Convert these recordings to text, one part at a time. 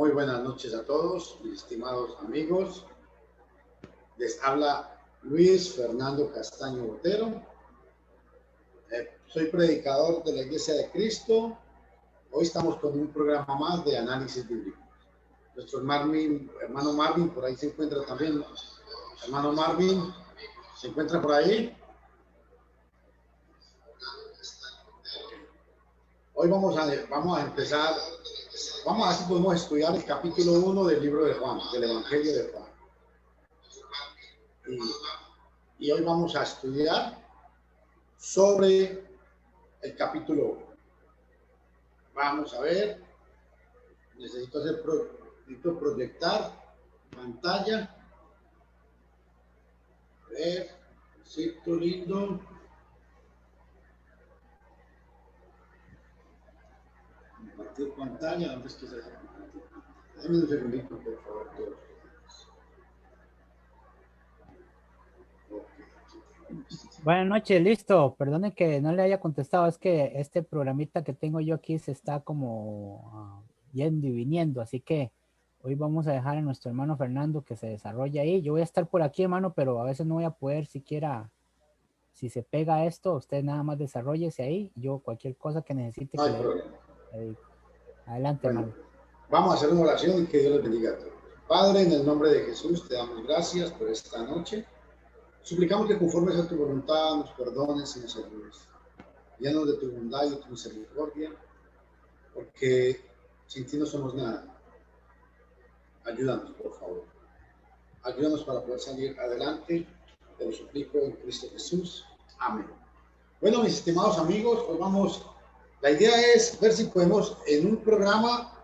Muy buenas noches a todos, mis estimados amigos. Les habla Luis Fernando Castaño Botero. Soy predicador de la Iglesia de Cristo. Hoy estamos con un programa más de análisis bíblico. Nuestro hermano Marvin, por ahí se encuentra también. Hermano Marvin, ¿se encuentra por ahí? Hoy vamos a empezar, vamos a ver si podemos estudiar el capítulo 1 del libro de Juan, del Evangelio de Juan. Y hoy vamos a estudiar sobre el capítulo 1. Vamos a ver, necesito proyectar pantalla. A ver, cito lindo. Compartir pantalla, ¿dónde es que se hace compartir? Déjenme un segundito, por favor, todos. Buenas noches, listo. Perdone que no le haya contestado, es que este programita que tengo yo aquí se está como yendo y viniendo, así que hoy vamos a dejar a nuestro hermano Fernando que se desarrolle ahí. Yo voy a estar por aquí, hermano, pero a veces no voy a poder siquiera, si se pega esto, usted nada más desarrollese ahí. Yo cualquier cosa que necesite No hay que problema. le digo. Adelante, Bueno, hermano. vamos a hacer una oración y que Dios les bendiga a todos. Padre, en el nombre de Jesús, te damos gracias por esta noche. Suplicamos que conforme a tu voluntad nos perdones y nos ayudes. Llenos de tu bondad y de tu misericordia, porque sin ti no somos nada. Ayúdanos, por favor. Ayúdanos para poder salir adelante. Te lo suplico en Cristo Jesús. Amén. Bueno, mis estimados amigos, hoy la idea es ver si podemos en un programa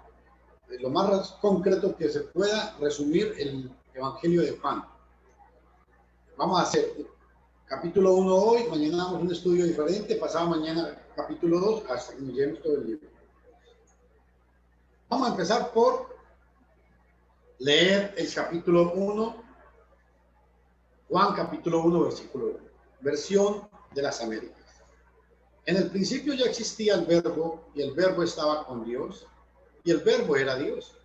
lo más concreto que se pueda resumir el Evangelio de Juan. Vamos a hacer capítulo 1 hoy, mañana damos un estudio diferente, pasado mañana capítulo 2, hasta que nos lleguemos todo el libro. Vamos a empezar por leer el capítulo 1, Juan capítulo 1, versículo 1, versión de las Américas. En el principio ya existía el verbo, y el verbo estaba con Dios, y el verbo era Dios.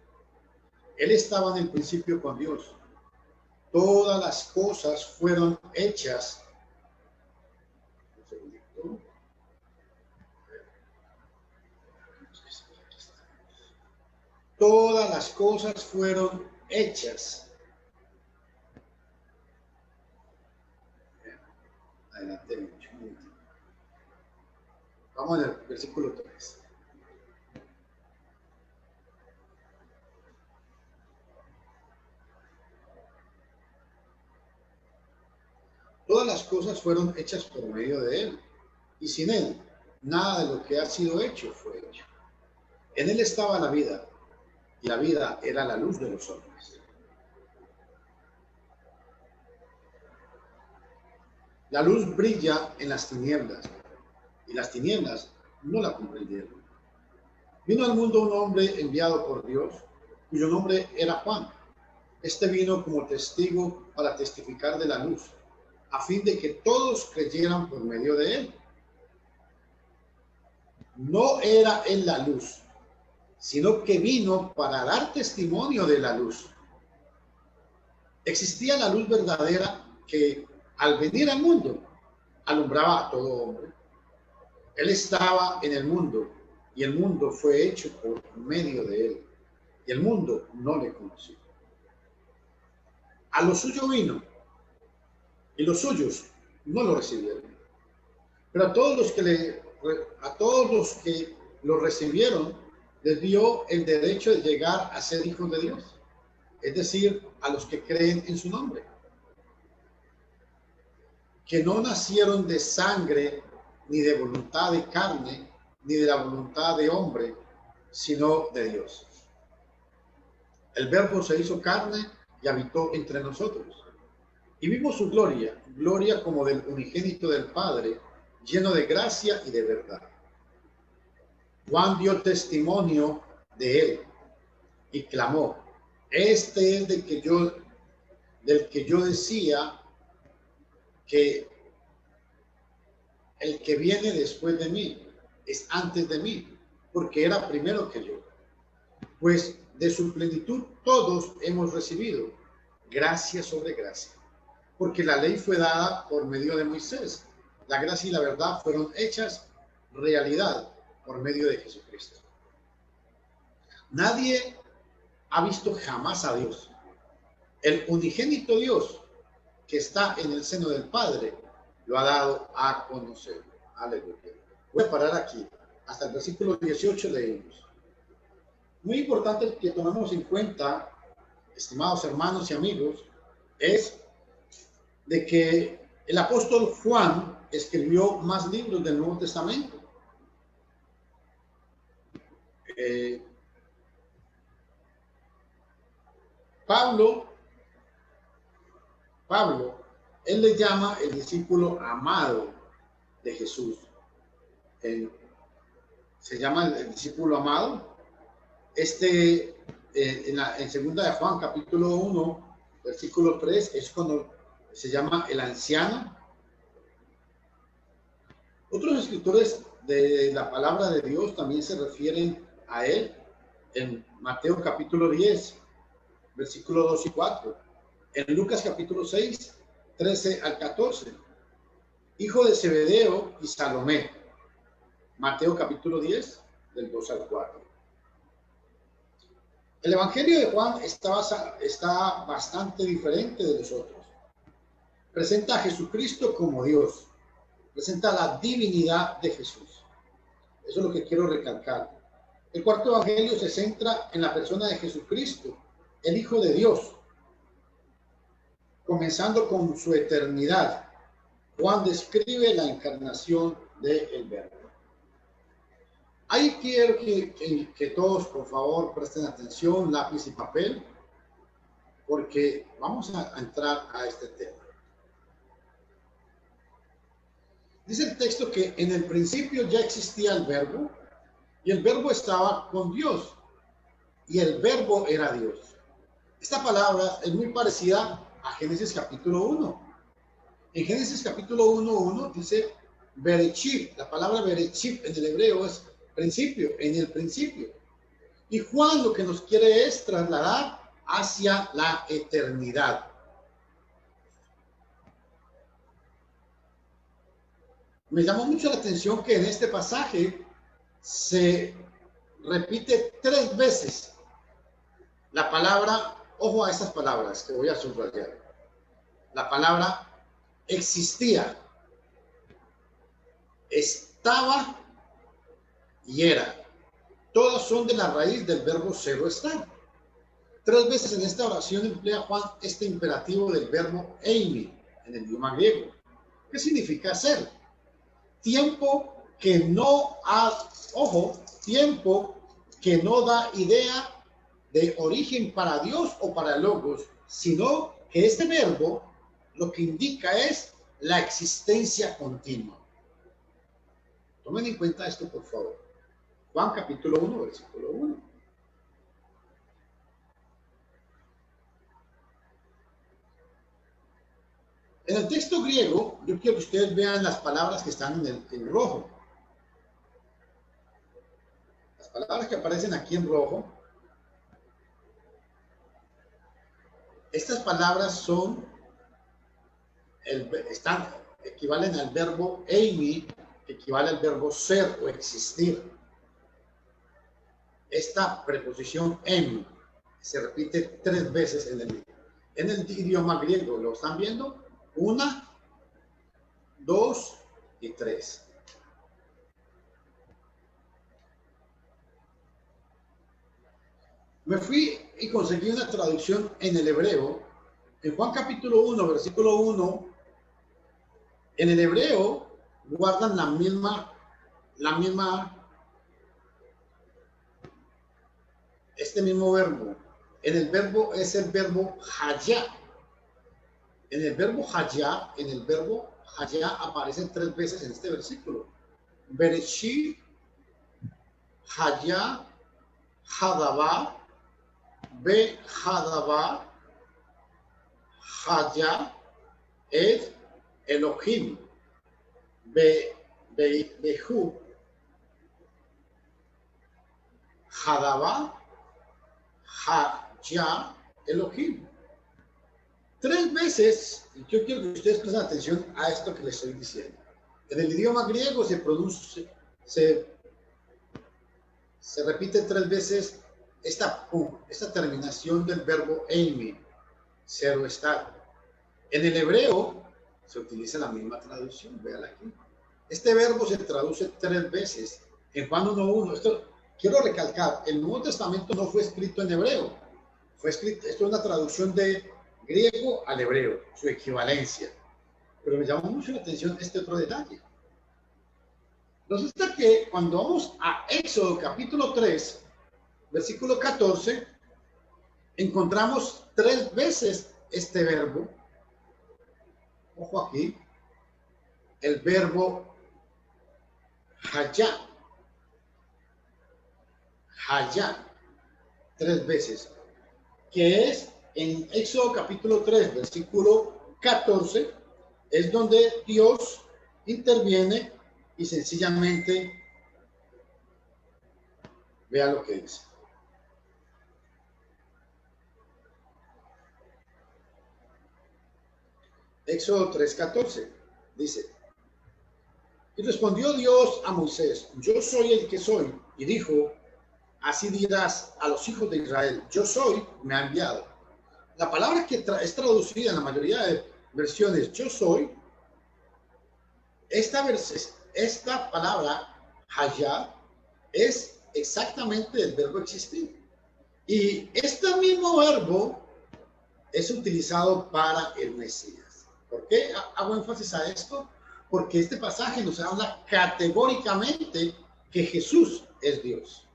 Él estaba en el principio con Dios. Todas las cosas fueron hechas. Un segundito. Todas las cosas fueron hechas. Adelante, mucho. Vamos al versículo 3. Todas las cosas fueron hechas por medio de Él, y sin Él, nada de lo que ha sido hecho fue hecho. En Él estaba la vida, y la vida era la luz de los hombres. La luz brilla en las tinieblas, y las tinieblas no la comprendieron. Vino al mundo un hombre enviado por Dios, cuyo nombre era Juan. Este vino como testigo para testificar de la luz, a fin de que todos creyeran por medio de él. No era él la luz, sino que vino para dar testimonio de la luz. Existía la luz verdadera que, al venir al mundo, alumbraba a todo hombre. Él estaba en el mundo, y el mundo fue hecho por medio de él, y el mundo no le conoció. A lo suyo vino, y los suyos no lo recibieron. Pero a todos los que lo recibieron, les dio el derecho de llegar a ser hijos de Dios, es decir, a los que creen en su nombre, que no nacieron de sangre, ni de voluntad de carne, ni de la voluntad de hombre, sino de Dios. El Verbo se hizo carne y habitó entre nosotros. Y vimos su gloria, gloria como del unigénito del Padre, lleno de gracia y de verdad. Juan dio testimonio de él y clamó: este es del que yo decía que el que viene después de mí es antes de mí, porque era primero que yo. Pues de su plenitud todos hemos recibido gracia sobre gracia. Porque la ley fue dada por medio de Moisés. La gracia y la verdad fueron hechas realidad por medio de Jesucristo. Nadie ha visto jamás a Dios. El unigénito Dios que está en el seno del Padre lo ha dado a conocer. Aleluya. Voy a parar aquí. Hasta el versículo 18 leímos. Muy importante que tomemos en cuenta, estimados hermanos y amigos, es de que el apóstol Juan escribió más libros del Nuevo Testamento. Pablo, él le llama el discípulo amado de Jesús. Se llama el discípulo amado. En segunda de Juan, capítulo 1, versículo 3, es cuando se llama el anciano. Otros escritores de la palabra de Dios también se refieren a él en Mateo capítulo 10, versículos 2 y 4. En Lucas capítulo 6, 13 al 14. Hijo de Zebedeo y Salomé. Mateo capítulo 10, del 2 al 4. El Evangelio de Juan está bastante diferente de los otros. Presenta a Jesucristo como Dios. Presenta la divinidad de Jesús. Eso es lo que quiero recalcar. El cuarto evangelio se centra en la persona de Jesucristo, el Hijo de Dios, comenzando con su eternidad. Juan describe la encarnación del Verbo. Ahí quiero que todos, por favor, presten atención, lápiz y papel, porque vamos a entrar a este tema. Dice el texto que en el principio ya existía el Verbo, y el Verbo estaba con Dios, y el Verbo era Dios. Esta palabra es muy parecida a Génesis capítulo 1. En Génesis capítulo 1:1 dice Bereshit. La palabra Bereshit en el hebreo es principio, en el principio. Y Juan lo que nos quiere es trasladar hacia la eternidad. Me llamó mucho la atención que en este pasaje se repite 3 veces la palabra, ojo a esas palabras que voy a subrayar. La palabra existía, estaba y era. Todas son de la raíz del verbo ser o estar. 3 veces en esta oración emplea Juan este imperativo del verbo eimi en el idioma griego. ¿Qué significa ser? Tiempo que no tiempo que no da idea de origen para Dios o para Logos, sino que este verbo lo que indica es la existencia continua. Tomen en cuenta esto, por favor. Juan capítulo 1, versículo 1. En el texto griego, yo quiero que ustedes vean las palabras que están en rojo. Las palabras que aparecen aquí en rojo. Estas palabras equivalen al verbo eimi, que equivale al verbo ser o existir. Esta preposición em se repite 3 veces en el idioma griego. ¿Lo están viendo? 1, 2 y 3. Me fui y conseguí una traducción en el hebreo. En Juan capítulo 1, versículo 1, en el hebreo guardan la misma, este mismo verbo. En el verbo es el verbo hayá. En el verbo hayá aparecen 3 veces en este versículo. Bereshit, hayá, hadabá, be hadabá, hayá, et Elohim, behu, hadabá, Haya Elohim. 3 veces, y yo quiero que ustedes presten atención a esto que les estoy diciendo. En el idioma griego se repite 3 veces esta terminación del verbo eimi, ser o estar. En el hebreo se utiliza la misma traducción, véala aquí. Este verbo se traduce 3 veces. En Juan 1:1, esto quiero recalcar, el Nuevo Testamento no fue escrito en hebreo, esto es una traducción de griego al hebreo, su equivalencia. Pero me llamó mucho la atención este otro detalle. Resulta que cuando vamos a Éxodo capítulo 3, versículo 14, encontramos 3 veces este verbo. Ojo aquí, el verbo Haya. Haya, 3 veces, que es en Éxodo capítulo 3, versículo 14, es donde Dios interviene y sencillamente vea lo que dice. Éxodo 3:14 dice: y respondió Dios a Moisés, yo soy el que soy, y dijo, así dirás a los hijos de Israel, yo soy, me ha enviado. La palabra que es traducida en la mayoría de versiones, yo soy, esta palabra, Haya, es exactamente el verbo existir. Y este mismo verbo es utilizado para el Mesías. ¿Por qué hago énfasis a esto? Porque este pasaje nos habla categóricamente que Jesús es Dios.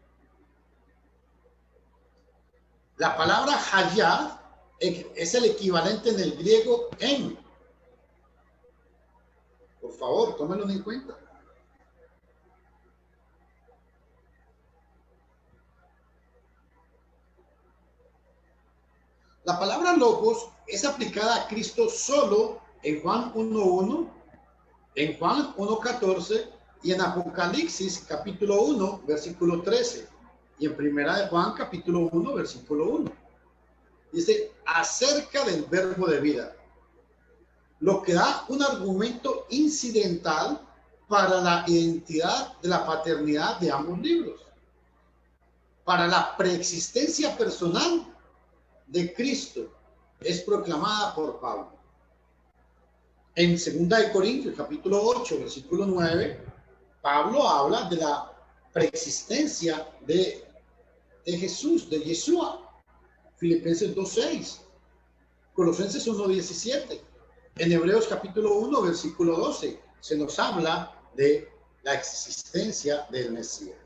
La palabra Haya es el equivalente en el griego en. Por favor, tómenlo en cuenta. La palabra logos es aplicada a Cristo solo en Juan 1:1, en Juan 1:14 y en Apocalipsis capítulo 1, versículo 13. Y en Primera de Juan capítulo 1, versículo 1. Dice, acerca del verbo de vida. Lo que da un argumento incidental para la identidad de la paternidad de ambos libros. Para la preexistencia personal de Cristo es proclamada por Pablo. En 2 de Corintios, capítulo 8, versículo 9, Pablo habla de la preexistencia de Jesús, de Yeshua. Filipenses 2:6, Colosenses 1:17, en Hebreos capítulo 1, versículo 12, se nos habla de la existencia del Mesías.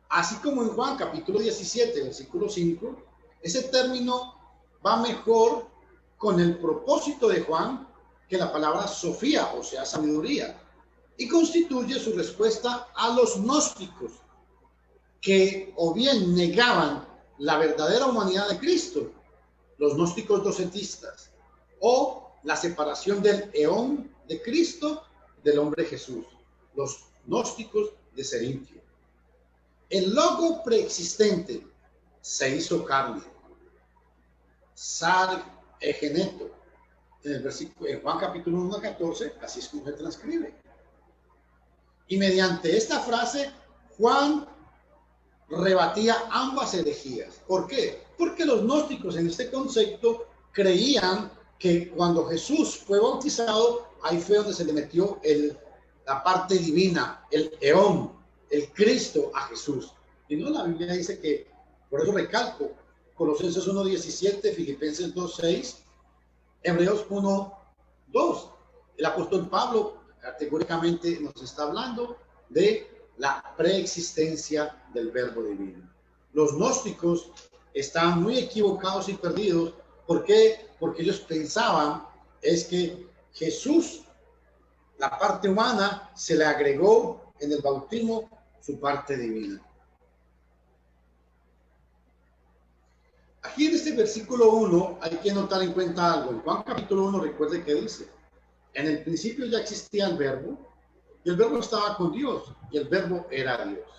Así como en Juan capítulo 17, versículo 5, ese término va mejor con el propósito de Juan que la palabra Sofía, o sea, sabiduría, y constituye su respuesta a los gnósticos, que o bien negaban la verdadera humanidad de Cristo, los gnósticos docetistas, o la separación del eón de Cristo del hombre Jesús, los gnósticos de Cerintio. El logo preexistente se hizo carne, Sarg Egeneto, en el versículo en Juan capítulo 1:14, así es como se transcribe. Y mediante esta frase, Juan rebatía ambas herejías. ¿Por qué? Porque los gnósticos en este concepto creían que cuando Jesús fue bautizado, ahí fue donde se le metió la parte divina, el eón, el Cristo a Jesús. Y no, la Biblia dice que, por eso recalco, Colosenses 1:17, Filipenses 2:6, Hebreos 1:2. El apóstol Pablo categóricamente nos está hablando de la preexistencia del verbo divino. Los gnósticos estaban muy equivocados y perdidos. ¿Por qué? Porque ellos pensaban es que Jesús, la parte humana, se le agregó en el bautismo su parte divina. Aquí en este versículo 1 hay que notar en cuenta algo. En Juan capítulo 1, recuerde que dice, en el principio ya existía el verbo, y el verbo estaba con Dios, y el verbo era Dios.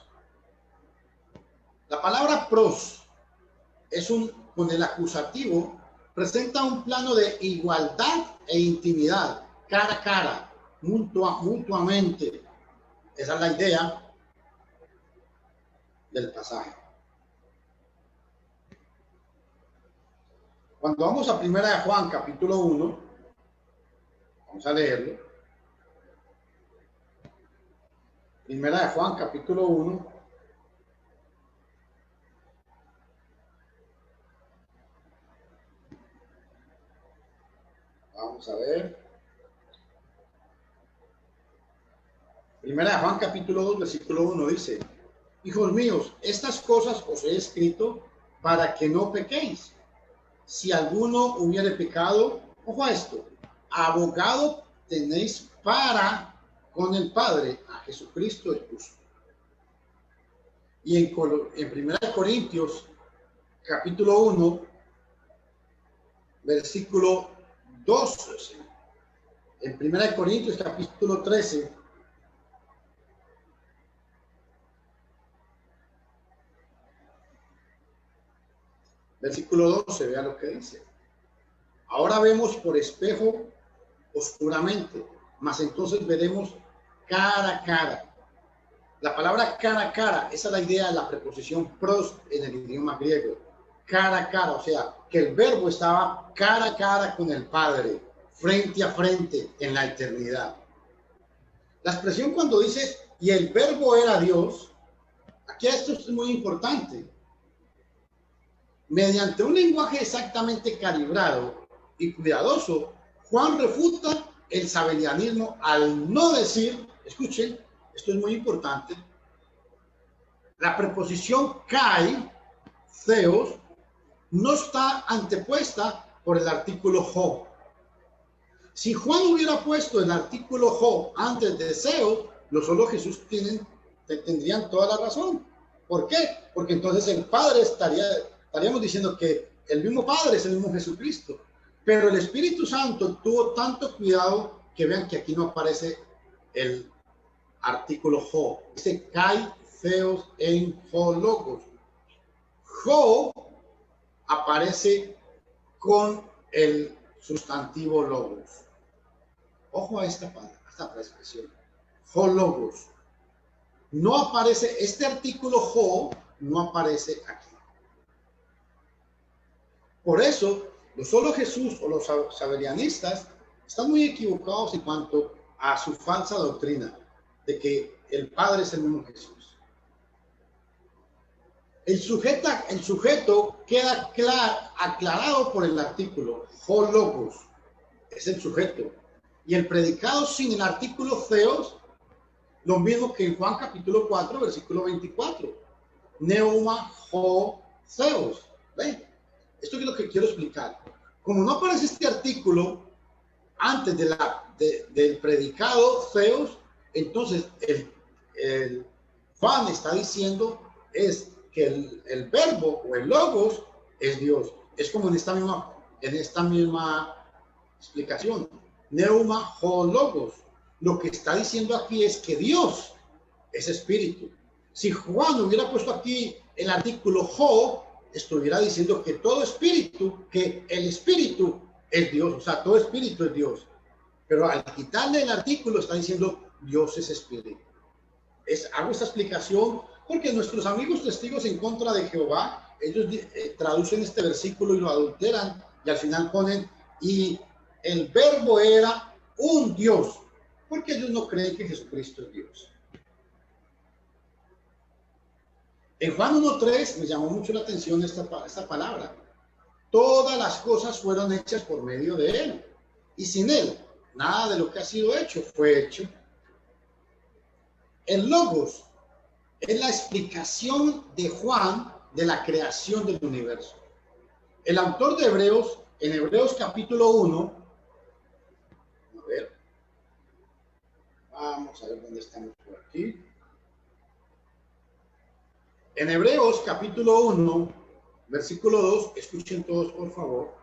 La palabra pros con el acusativo, presenta un plano de igualdad e intimidad, cara a cara, mutuamente. Esa es la idea del pasaje. Cuando vamos a Primera de Juan, capítulo 1, vamos a leerlo. Primera de Juan, capítulo 1. Vamos a ver. Primera de Juan, capítulo 2, versículo 1 dice: hijos míos, estas cosas os he escrito para que no pequéis. Si alguno hubiere pecado, ojo a esto, abogado tenéis para con el Padre, a Jesucristo el justo. Y en Primera de Corintios, capítulo 1, versículo 2, en Primera de Corintios, capítulo 13, versículo 12, vea lo que dice. Ahora vemos por espejo oscuramente, mas entonces veremos cara a cara. La palabra cara a cara, esa es la idea de la preposición pros en el idioma griego. Cara a cara, o sea, que el verbo estaba cara a cara con el Padre, frente a frente en la eternidad. La expresión cuando dice, y el verbo era Dios, aquí esto es muy importante. Mediante un lenguaje exactamente calibrado y cuidadoso, Juan refuta el sabelianismo al no decir, escuchen, esto es muy importante, la preposición kai, theos, no está antepuesta por el artículo ho. Si Juan hubiera puesto el artículo ho antes de theos, los solo Jesús tendrían toda la razón. ¿Por qué? Porque entonces el Padre estaríamos diciendo que el mismo Padre es el mismo Jesucristo. Pero el Espíritu Santo tuvo tanto cuidado que vean que aquí no aparece el artículo ho. Dice kai, theos, en ho, logos. Ho aparece con el sustantivo logos. Ojo a esta expresión. Ho, logos. No aparece, este artículo ho no aparece aquí. Por eso, los solo Jesús o los sabelianistas están muy equivocados en cuanto a su falsa doctrina de que el Padre es el mismo Jesús. El sujeto queda aclarado por el artículo ho, logos, es el sujeto. Y el predicado sin el artículo theos, lo mismo que en Juan capítulo 4, versículo 24. Neuma ho theos. ¿Ven? Esto es lo que quiero explicar. Como no aparece este artículo antes del predicado theos, entonces el Juan está diciendo es que el verbo o el logos es Dios. Es como en esta misma explicación. Neuma ho logos. Lo que está diciendo aquí es que Dios es espíritu. Si Juan hubiera puesto aquí el artículo ho, estuviera diciendo que todo espíritu, que el espíritu es Dios, o sea, todo espíritu es Dios. Pero al quitarle el artículo está diciendo Dios es espíritu. Hago esta explicación porque nuestros amigos testigos en contra de Jehová, ellos traducen este versículo y lo adulteran y al final ponen, y el verbo era un Dios, porque ellos no creen que Jesucristo es Dios. En Juan 1.3 me llamó mucho la atención esta palabra. Todas las cosas fueron hechas por medio de Él, y sin Él, nada de lo que ha sido hecho fue hecho. El logos es la explicación de Juan de la creación del universo. El autor de Hebreos, en Hebreos capítulo 1, vamos a ver dónde estamos por aquí. En Hebreos capítulo 1, versículo 2, escuchen todos por favor.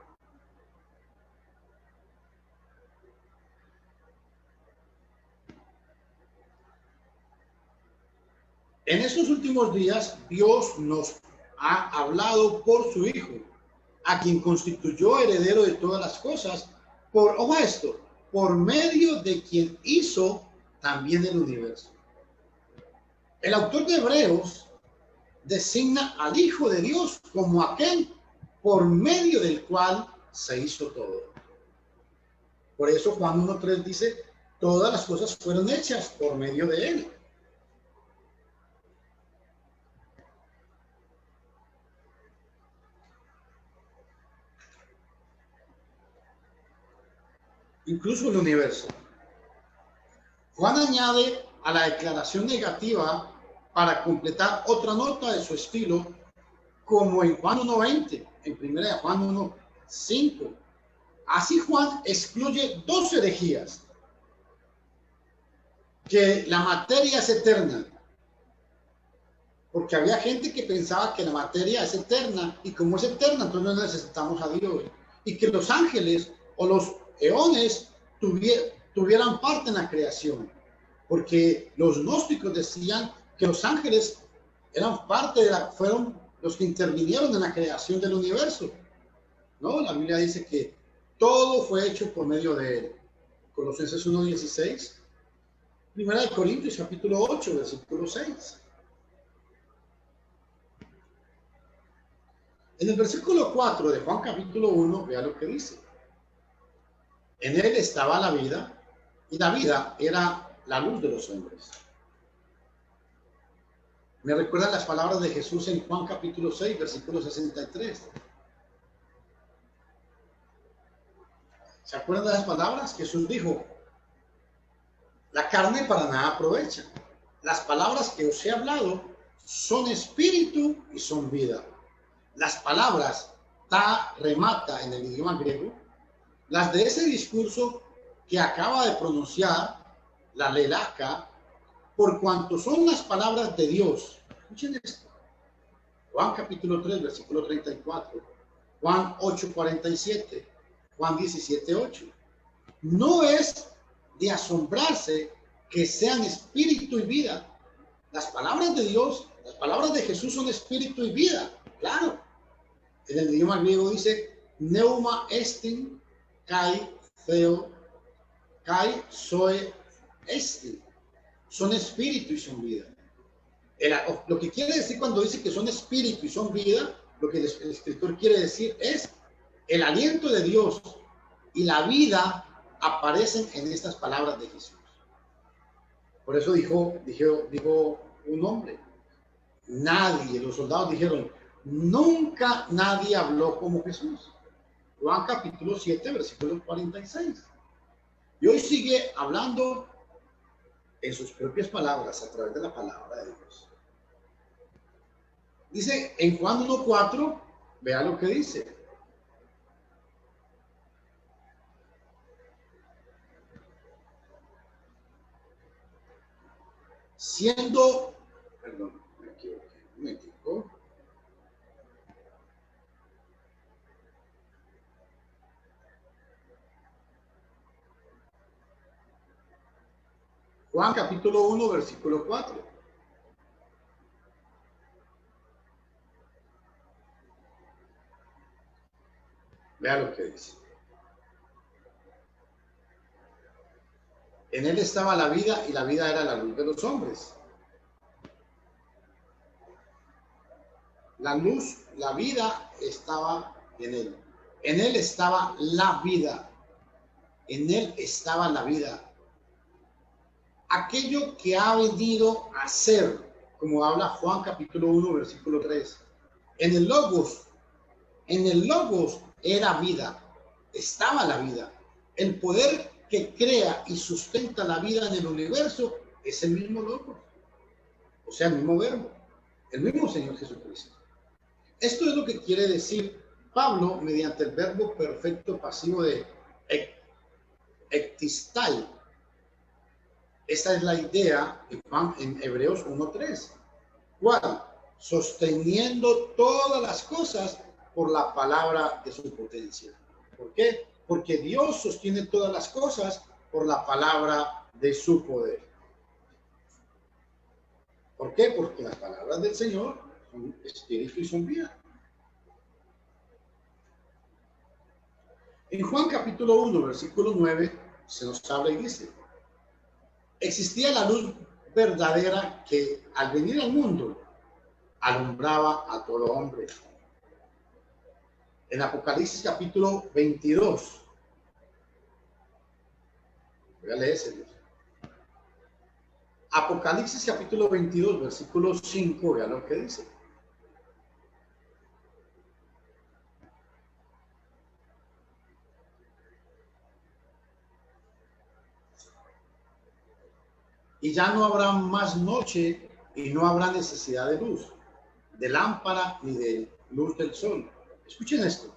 En estos últimos días, Dios nos ha hablado por su Hijo, a quien constituyó heredero de todas las cosas, ojo esto, por medio de quien hizo también el universo. El autor de Hebreos designa al Hijo de Dios como aquel por medio del cual se hizo todo. Por eso Juan 1:3 dice, todas las cosas fueron hechas por medio de él. Incluso el universo. Juan añade a la declaración negativa para completar otra nota de su estilo, como en Juan 1:20, en primera de Juan 1:5. Así Juan excluye dos herejías: que la materia es eterna, porque había gente que pensaba que la materia es eterna, y como es eterna, entonces no necesitamos a Dios, y que los ángeles o los eones tuvieran parte en la creación, porque los gnósticos decían que los ángeles eran parte fueron los que intervinieron en la creación del universo. No, la Biblia dice que todo fue hecho por medio de él. Colosenses 1:16, Primera de Corintios capítulo 8, versículo 6. En el versículo 4 de Juan capítulo 1, vea lo que dice. En él estaba la vida, y la vida era la luz de los hombres. Me recuerdan las palabras de Jesús en Juan capítulo 6, versículo 63. ¿Se acuerdan de las palabras? Jesús dijo, la carne para nada aprovecha. Las palabras que os he hablado son espíritu y son vida. Las palabras ta, remata en el idioma griego, las de ese discurso que acaba de pronunciar, la lelaca, por cuanto son las palabras de Dios. Escuchen esto. Juan capítulo 3, versículo 34. Juan 8:47. Juan 17:8. No es de asombrarse que sean espíritu y vida. Las palabras de Dios, las palabras de Jesús son espíritu y vida. Claro. En el idioma griego dice, neuma estin kai theo kai zoe estin. Son espíritu y son vida. Lo que quiere decir cuando dice que son espíritu y son vida, lo que el escritor quiere decir es el aliento de Dios y la vida aparecen en estas palabras de Jesús. Por eso dijo un hombre, nadie, los soldados dijeron, nunca nadie habló como Jesús. Juan capítulo 7, versículo 46. Y hoy sigue hablando en sus propias palabras, a través de la palabra de Dios. Dice en Juan 1:4, vea lo que dice. Perdón, me equivoqué, un momentico. Juan capítulo 1, versículo 4. Vea lo que dice. En él estaba la vida y la vida era la luz de los hombres. La luz, la vida estaba en él. En él estaba la vida. En él estaba la vida. Aquello que ha venido a ser, como habla Juan capítulo 1, versículo 3. En el Logos era vida, estaba la vida. El poder que crea y sustenta la vida en el universo es el mismo Logos, o sea, el mismo Verbo, el mismo Señor Jesucristo. Esto es lo que quiere decir Pablo mediante el verbo perfecto pasivo de ektistai. Esa es la idea en Hebreos 1:3. ¿Cuál? Sosteniendo todas las cosas por la palabra de su potencia. ¿Por qué? Porque Dios sostiene todas las cosas por la palabra de su poder. ¿Por qué? Porque las palabras del Señor son espíritu y son vida. En Juan capítulo 1, versículo 9, se nos habla y dice: existía la luz verdadera que al venir al mundo alumbraba a todo hombre. En Apocalipsis capítulo 22, voy a leer. Apocalipsis capítulo 22, versículo 5, vean lo que dice. Y ya no habrá más noche y no habrá necesidad de luz, de lámpara ni de luz del sol. Escuchen esto.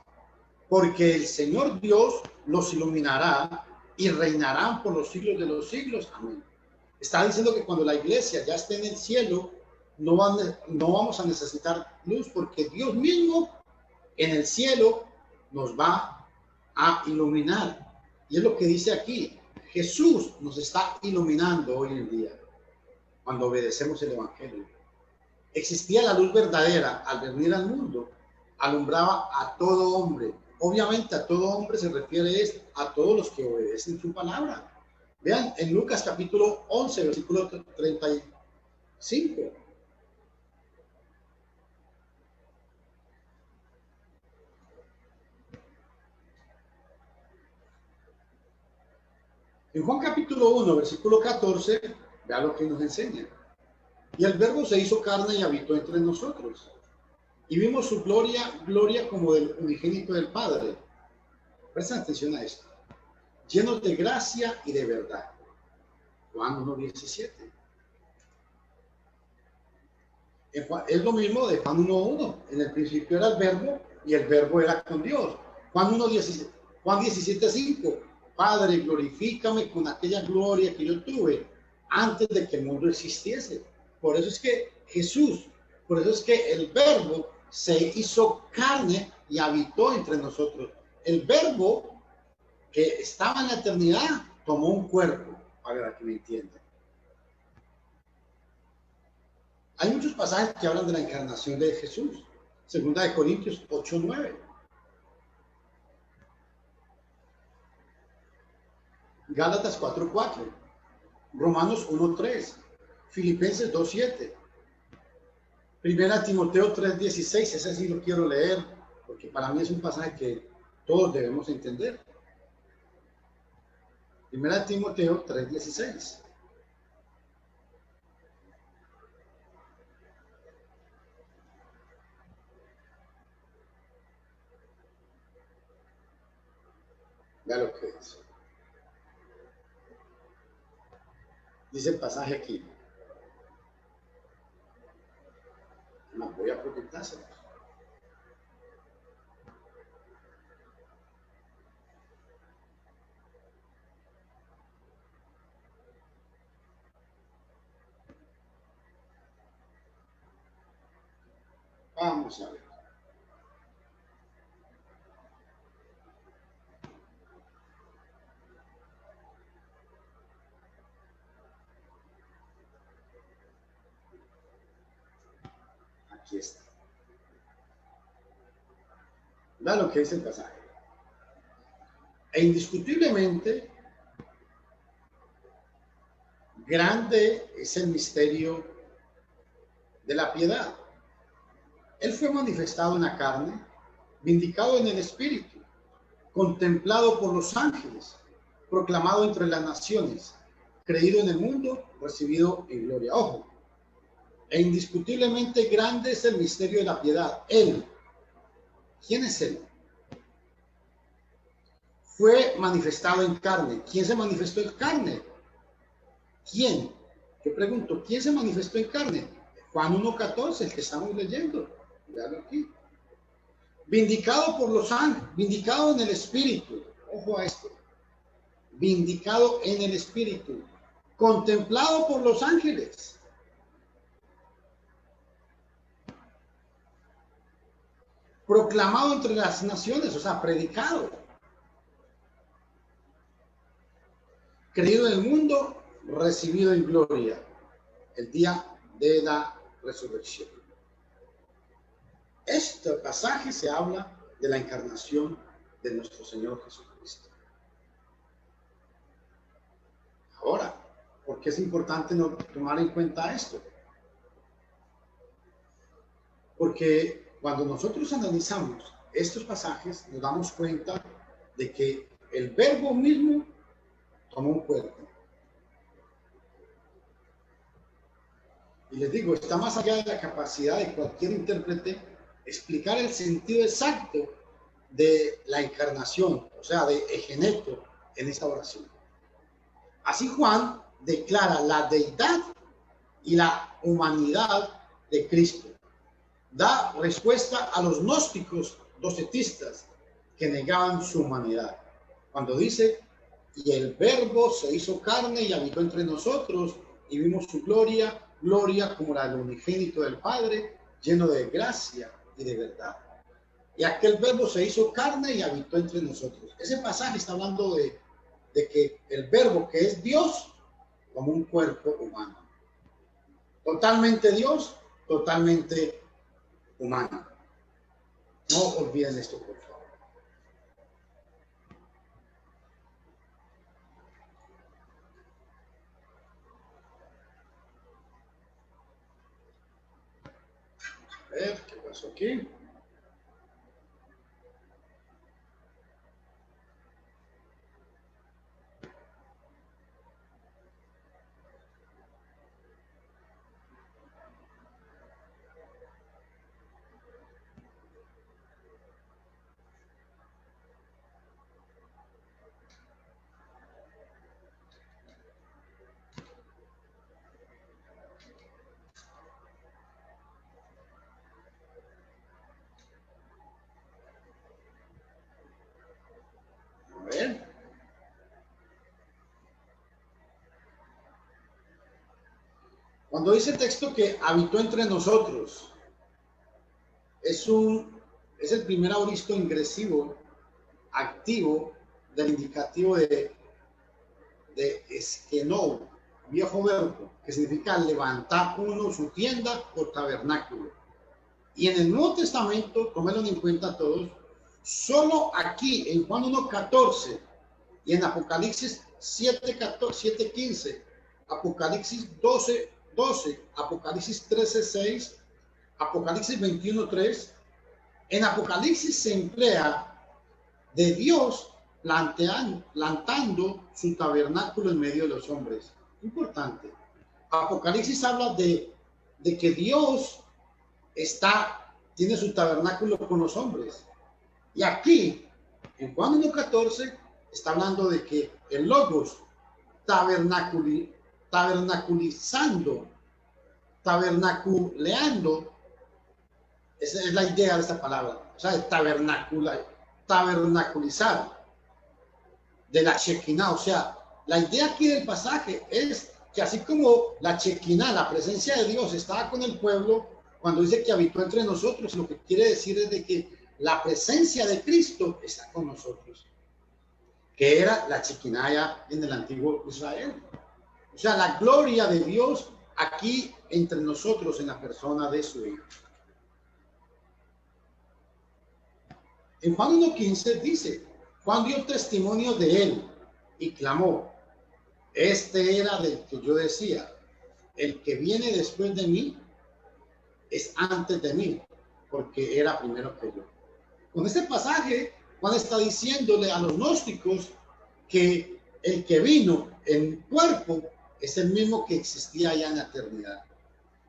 Porque el Señor Dios los iluminará y reinarán por los siglos de los siglos. Amén. Está diciendo que cuando la iglesia ya esté en el cielo, no vamos a necesitar luz, porque Dios mismo en el cielo nos va a iluminar. Y es lo que dice aquí. Jesús nos está iluminando hoy en día cuando obedecemos el evangelio. Existía la luz verdadera al venir al mundo, alumbraba a todo hombre. Obviamente a todo hombre se refiere a todos los que obedecen su palabra. Vean en Lucas capítulo 11, versículo 35. En Juan capítulo 1, versículo 14, vea lo que nos enseña. Y el Verbo se hizo carne y habitó entre nosotros. Y vimos su gloria como del unigénito del Padre. Presten atención a esto. Llenos de gracia y de verdad. Juan 1:17. Es lo mismo de Juan 1:1. En el principio era el Verbo y el Verbo era con Dios. Juan 17:5. Padre, glorifícame con aquella gloria que yo tuve antes de que el mundo existiese. Por eso es que por eso es que el Verbo se hizo carne y habitó entre nosotros. El Verbo que estaba en la eternidad tomó un cuerpo, para que me entiendan. Hay muchos pasajes que hablan de la encarnación de Jesús. Segunda de Corintios 8:9. Gálatas 4:4. Romanos 1:3. Filipenses 2:7. Primera Timoteo 3:16. Ese sí lo quiero leer porque para mí es un pasaje que todos debemos entender. Primera Timoteo 3:16. Vea lo que dice. Dice el pasaje aquí. No voy a proyectárselo. Vamos a ver. Aquí está. Da lo que dice el pasaje. E indiscutiblemente, grande es el misterio de la piedad. Él fue manifestado en la carne, vindicado en el espíritu, contemplado por los ángeles, proclamado entre las naciones, creído en el mundo, recibido en gloria. Ojo, e indiscutiblemente grande es el misterio de la piedad. Él, ¿quién es él? Fue manifestado en carne. ¿Quién se manifestó en carne? ¿Quién? Yo pregunto, ¿quién se manifestó en carne? Juan 1:14, el que estamos leyendo. Veanlo aquí. Vindicado por los ángeles, vindicado en el espíritu. Ojo a esto. Vindicado en el espíritu. Contemplado por los ángeles. Proclamado entre las naciones, o sea, predicado. Creído en el mundo, recibido en gloria. El día de la resurrección. Este pasaje se habla de la encarnación de nuestro Señor Jesucristo. Ahora, ¿por qué es importante no tomar en cuenta esto? Porque cuando nosotros analizamos estos pasajes, nos damos cuenta de que el verbo mismo tomó un cuerpo. Y les digo, está más allá de la capacidad de cualquier intérprete explicar el sentido exacto de la encarnación, o sea, de egeneto en esta oración. Así Juan declara la deidad y la humanidad de Cristo. Da respuesta a los gnósticos docetistas que negaban su humanidad. Cuando dice, y el verbo se hizo carne y habitó entre nosotros y vimos su gloria, gloria como la del unigénito del Padre, lleno de gracia y de verdad. Y aquel verbo se hizo carne y habitó entre nosotros. Ese pasaje está hablando de que el verbo, que es Dios, como un cuerpo humano. Totalmente Dios, totalmente humano. No olviden esto, por favor. A ver, ¿qué pasó aquí? A ver. Cuando dice el texto que habitó entre nosotros, es el primer aoristo ingresivo activo del indicativo de eskenou, viejo verbo, que significa levantar uno su tienda o tabernáculo. Y en el Nuevo Testamento, tómenlo en cuenta todos, solo aquí en Juan 1:14 y en Apocalipsis 7:15, Apocalipsis 12:12, Apocalipsis 13:6, Apocalipsis 21:3, en Apocalipsis se emplea de Dios plantando su tabernáculo en medio de los hombres. Importante. Apocalipsis habla de que Dios tiene su tabernáculo con los hombres. Y aquí, en Juan 1:14, está hablando de que el Logos tabernaculeando, esa es la idea de esta palabra, o sea, de tabernaculizar, de la Shekinah. O sea, la idea aquí del pasaje es que así como la Shekinah, la presencia de Dios, estaba con el pueblo, cuando dice que habitó entre nosotros, lo que quiere decir es de que la presencia de Cristo está con nosotros, que era la Shekinah ya en el antiguo Israel. O sea, la gloria de Dios aquí entre nosotros en la persona de su Hijo. En Juan 1:15 dice, Juan dio testimonio de él y clamó, este era del que yo decía, el que viene después de mí es antes de mí, porque era primero que yo. Con este pasaje, Juan está diciéndole a los gnósticos que el que vino en cuerpo es el mismo que existía ya en la eternidad.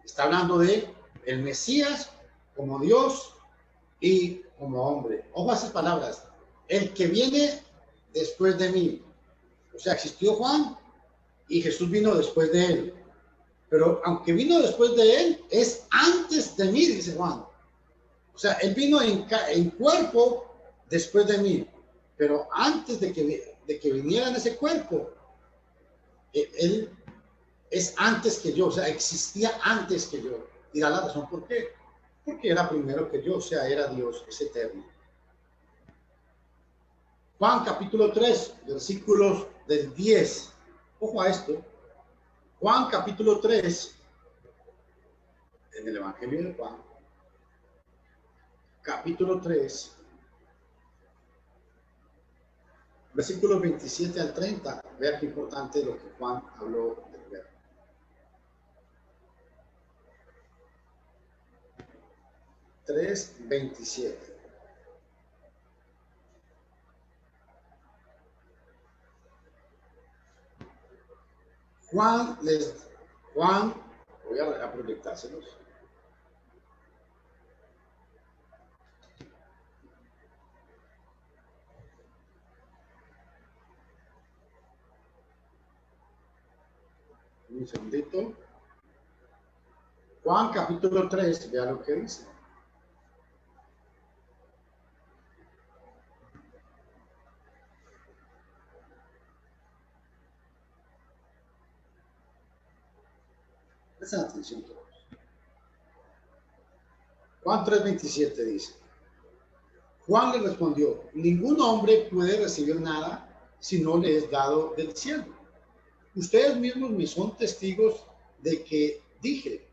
Está hablando de el Mesías como Dios y como hombre. Ojo a esas palabras. El que viene después de mí. O sea, existió Juan y Jesús vino después de él. Pero aunque vino después de él, es antes de mí, dice Juan. O sea, él vino en cuerpo después de mí. Pero antes de que viniera en ese cuerpo, él es antes que yo. O sea, existía antes que yo. Y da la razón por qué. Porque era primero que yo, o sea, era Dios, es eterno. Juan capítulo 3, versículos del 10. Ojo a esto. Juan capítulo 3, en el Evangelio de Juan. capítulo 3, versículos 27 al 30. Vea qué importante lo que Juan habló del verbo. Tres 27. Juan, voy a proyectárselos. Un segundito. Juan capítulo 3, vea lo que dice. Presten atención todos. Juan 3:27 dice: Juan le respondió: ningún hombre puede recibir nada si no le es dado del cielo. Ustedes mismos me son testigos de que dije,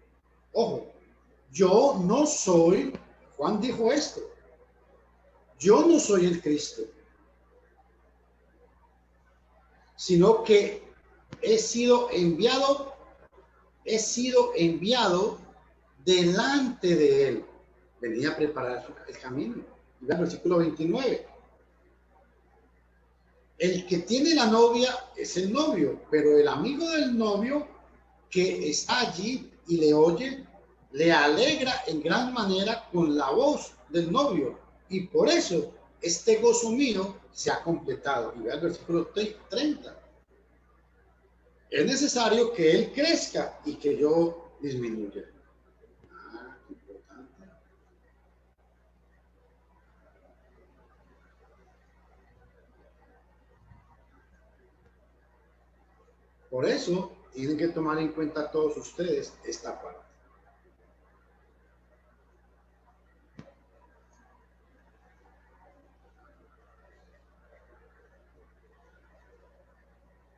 ojo, yo no soy, Juan dijo esto, yo no soy el Cristo, sino que he sido enviado delante de él. Venía a preparar el camino. Y el versículo 29. El que tiene la novia es el novio, pero el amigo del novio que está allí y le oye, le alegra en gran manera con la voz del novio. Y por eso este gozo mío se ha completado. Y vea el versículo 30. Es necesario que él crezca y que yo disminuya. Importante. Por eso tienen que tomar en cuenta todos ustedes esta parte.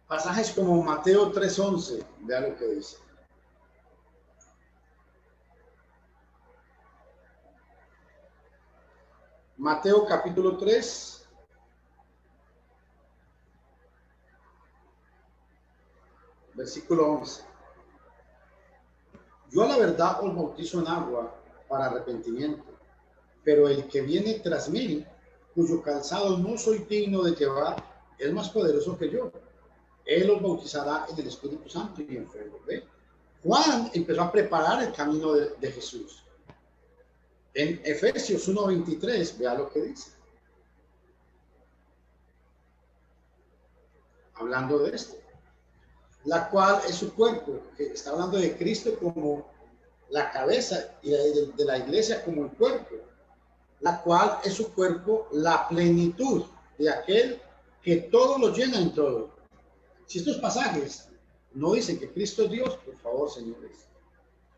Pasajes como Mateo 3:11, vea lo que dice. Mateo capítulo 3, versículo 11. Yo a la verdad os bautizo en agua para arrepentimiento, pero el que viene tras mí, cuyo calzado no soy digno de llevar, es más poderoso que yo. Él os bautizará en el Espíritu Santo y en fuego. ¿Ve? Juan empezó a preparar el camino de Jesús. En Efesios 1:23, vea lo que dice. Hablando de esto. La cual es su cuerpo, que está hablando de Cristo como la cabeza y de la iglesia como el cuerpo. La cual es su cuerpo, la plenitud de aquel que todo lo llena en todo. Si estos pasajes no dicen que Cristo es Dios, por favor, señores.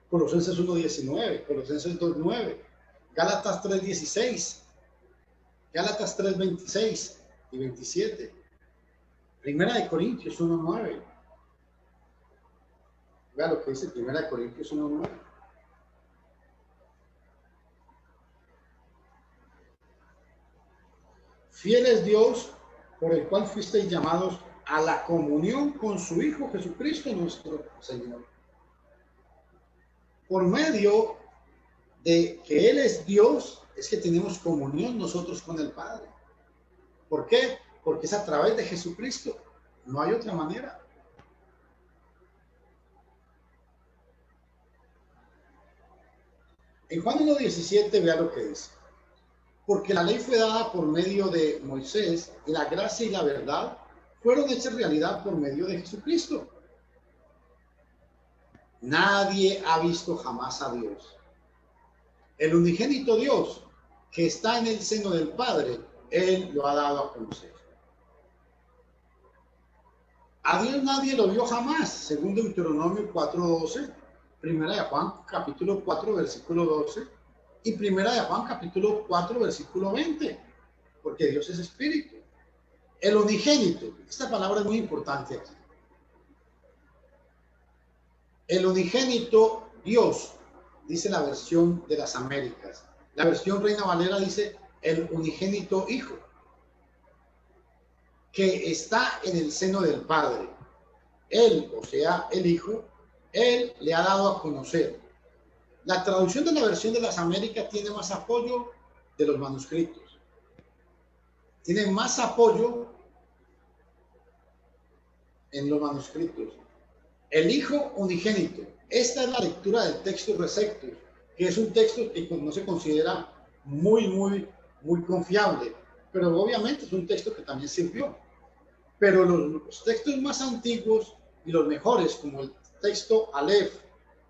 Colosenses 1:19, Colosenses 2:9, Gálatas 3:16, Gálatas 3:26 y 27, Primera de Corintios 1:9. Vea lo que dice Primera de Corintios 1:9. Fiel es Dios, por el cual fuisteis llamados a la comunión con su Hijo Jesucristo nuestro Señor. Por medio de que Él es Dios, es que tenemos comunión nosotros con el Padre. ¿Por qué? Porque es a través de Jesucristo. No hay otra manera. En Juan 1:17, vea lo que dice. Porque la ley fue dada por medio de Moisés y la gracia y la verdad fueron hechas realidad por medio de Jesucristo. Nadie ha visto jamás a Dios. El unigénito Dios que está en el seno del Padre, Él lo ha dado a conocer. A Dios nadie lo vio jamás, según Deuteronomio 4:12, Primera de Juan capítulo 4, versículo 12, y Primera de Juan capítulo 4, versículo 20, porque Dios es espíritu. El unigénito, esta palabra es muy importante aquí. El unigénito Dios, dice la versión de las Américas. La versión Reina Valera dice el unigénito Hijo, que está en el seno del Padre. Él, o sea, el Hijo, Él le ha dado a conocer. La traducción de la versión de las Américas tiene más apoyo de los manuscritos. Tiene más apoyo en los manuscritos. El Hijo unigénito. Esta es la lectura del texto Receptus, que es un texto que no se considera muy confiable, pero obviamente es un texto que también sirvió. Pero los textos más antiguos y los mejores, como el texto Aleph,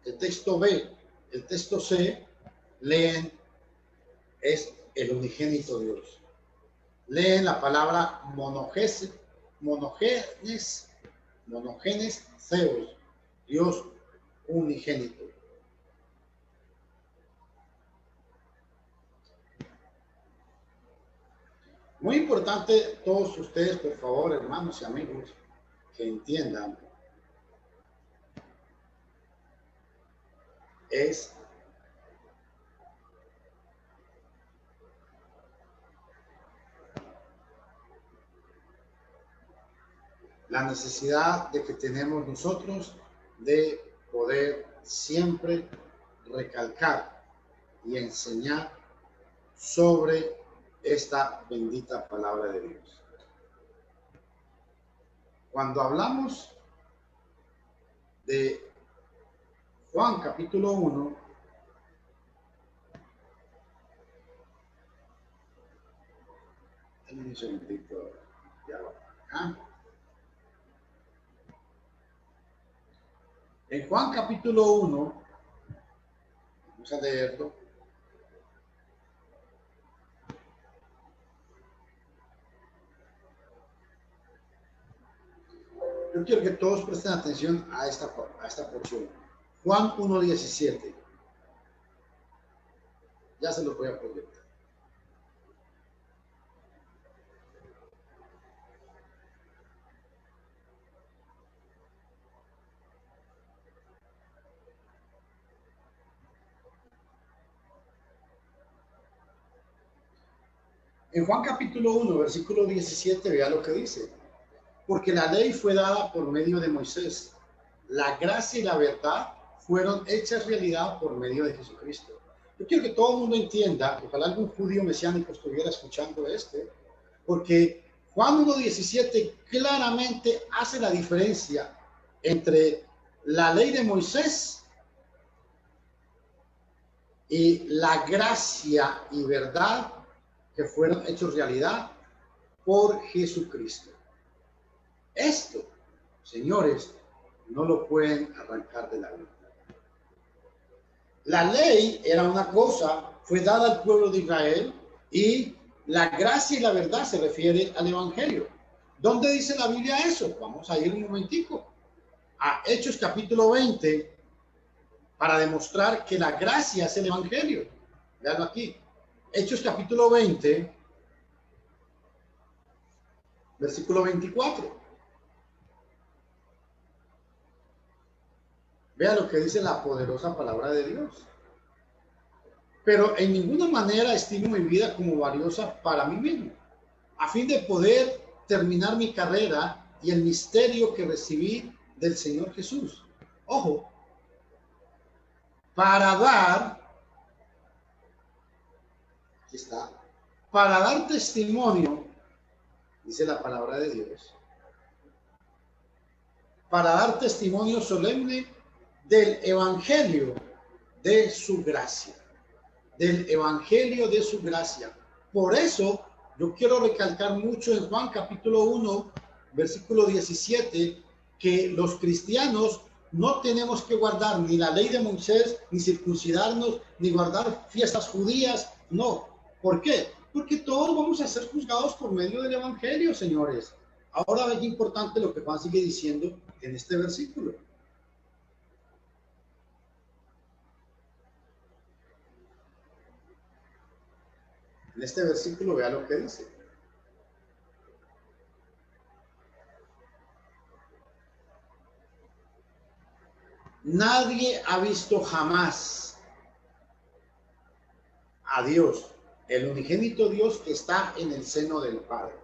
el texto B, el texto C, leen es el unigénito Dios. Leen la palabra monogenes Zeus, Dios unigénito. Muy importante, todos ustedes, por favor, hermanos y amigos, que entiendan, es la necesidad de que tenemos nosotros de poder siempre recalcar y enseñar sobre esta bendita palabra de Dios. Cuando hablamos de Juan capítulo 1, un segundito, ya va acá. En Juan capítulo 1, vamos a leerlo. Yo quiero que todos presten atención a esta porción. Juan 1:17. Ya se lo voy a proyectar. En Juan capítulo 1, versículo 17, vea lo que dice. Porque la ley fue dada por medio de Moisés. La gracia y la verdad fueron hechas realidad por medio de Jesucristo. Yo quiero que todo el mundo entienda, ojalá algún judío mesiánico estuviera escuchando porque Juan 1:17 claramente hace la diferencia entre la ley de Moisés y la gracia y verdad que fueron hechos realidad por Jesucristo. Esto, señores, no lo pueden arrancar de la vida. La ley era una cosa, fue dada al pueblo de Israel, y la gracia y la verdad se refiere al evangelio. ¿Dónde dice la Biblia eso? Vamos a ir un momentico a Hechos capítulo 20 para demostrar que la gracia es el evangelio. Veanlo aquí. Hechos capítulo 20, versículo 24. Vea lo que dice la poderosa palabra de Dios. Pero en ninguna manera estimo mi vida como valiosa para mí mismo, a fin de poder terminar mi carrera y el misterio que recibí del Señor Jesús. Ojo, para dar, aquí está, para dar testimonio, dice la palabra de Dios, para dar testimonio solemne del evangelio de su gracia, del evangelio de su gracia. Por eso yo quiero recalcar mucho en Juan capítulo 1, versículo 17, que los cristianos no tenemos que guardar ni la ley de Moisés, ni circuncidarnos, ni guardar fiestas judías, no. ¿Por qué? Porque todos vamos a ser juzgados por medio del evangelio, señores. Ahora es importante lo que Juan sigue diciendo en este versículo. En este versículo vea lo que dice. Nadie ha visto jamás a Dios, el unigénito Dios que está en el seno del Padre.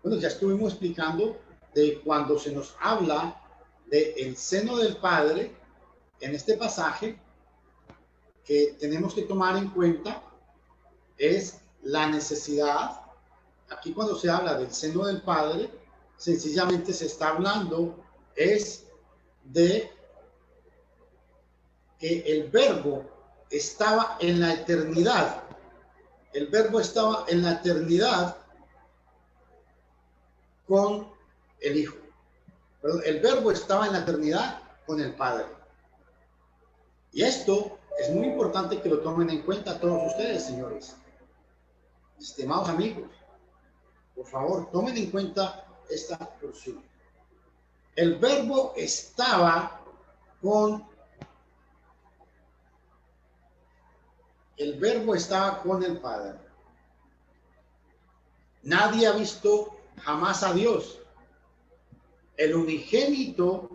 Bueno, ya estuvimos explicando de cuando se nos habla del seno del Padre en este pasaje, que tenemos que tomar en cuenta es la necesidad. Aquí cuando se habla del seno del Padre, sencillamente se está hablando es de que el Verbo estaba en la eternidad. El Verbo estaba en la eternidad con el Hijo. Perdón, el Verbo estaba en la eternidad con el Padre. Y esto es muy importante que lo tomen en cuenta todos ustedes, señores. Estimados amigos, por favor, tomen en cuenta esta porción. El Verbo estaba con el Padre. Nadie ha visto jamás a Dios. El unigénito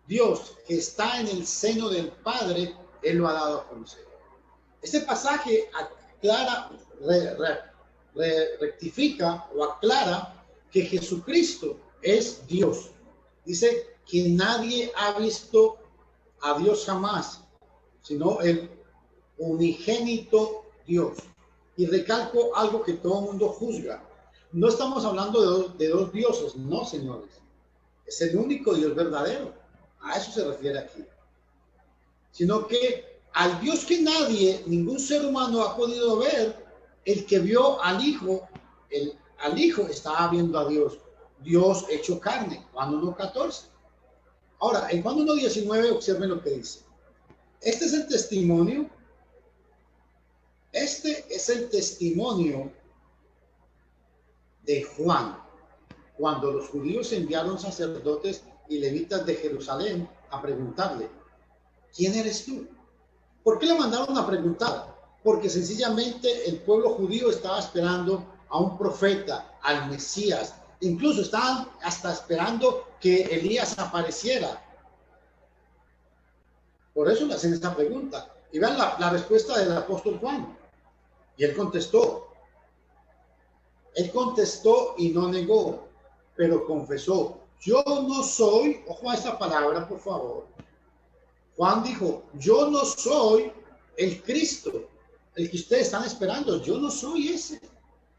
Dios que está en el seno del Padre, Él lo ha dado a conocer. Este pasaje aclara, rectifica o aclara que Jesucristo es Dios. Dice que nadie ha visto a Dios jamás, sino el unigénito Dios. Y recalco algo que todo el mundo juzga. No estamos hablando de dos dioses, no, señores. Es el único Dios verdadero. A eso se refiere aquí. Sino que al Dios que ningún ser humano ha podido ver, el que vio al Hijo, al Hijo estaba viendo a Dios. Dios hecho carne, Juan 1:14. Ahora, en Juan 1:19, observen lo que dice. Este es el testimonio de Juan, cuando los judíos enviaron sacerdotes y levitas de Jerusalén a preguntarle, ¿quién eres tú? ¿Por qué le mandaron a preguntar? Porque sencillamente el pueblo judío estaba esperando a un profeta, al Mesías. Incluso estaban hasta esperando que Elías apareciera. Por eso le hacen esta pregunta. Y vean la respuesta del apóstol Juan. Y él contestó. Él contestó y no negó, pero confesó. Yo no soy, ojo a esta palabra, por favor. Juan dijo, yo no soy el Cristo, el que ustedes están esperando. Yo no soy ese.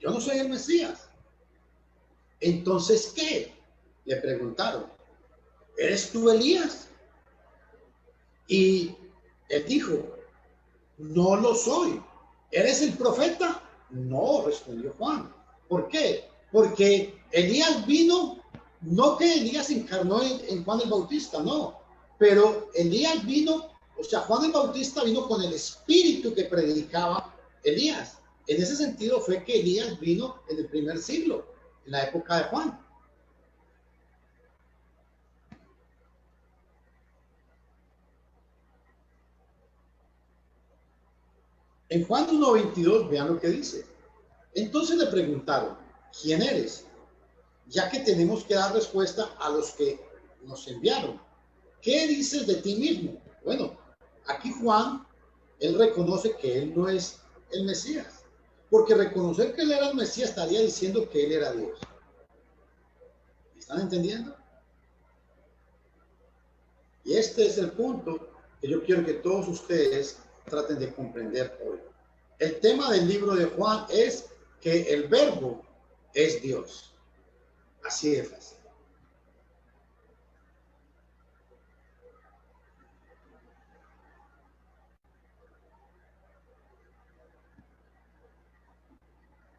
Yo no soy el Mesías. Entonces, ¿qué? Le preguntaron, ¿eres tú Elías? Y él dijo, no lo soy. ¿Eres el profeta? No, respondió Juan. ¿Por qué? Porque Elías vino, no que Elías encarnó en Juan el Bautista, no. Pero Elías vino, o sea, Juan el Bautista vino con el espíritu que predicaba Elías. En ese sentido fue que Elías vino en el primer siglo, en la época de Juan. En Juan 1:22, vean lo que dice. Entonces le preguntaron, ¿quién eres? Ya que tenemos que dar respuesta a los que nos enviaron. ¿Qué dices de ti mismo? Bueno, aquí Juan, él reconoce que él no es el Mesías. Porque reconocer que él era el Mesías estaría diciendo que él era Dios. ¿Están entendiendo? Y este es el punto que yo quiero que todos ustedes traten de comprender hoy. El tema del libro de Juan es que el Verbo es Dios. Así de fácil.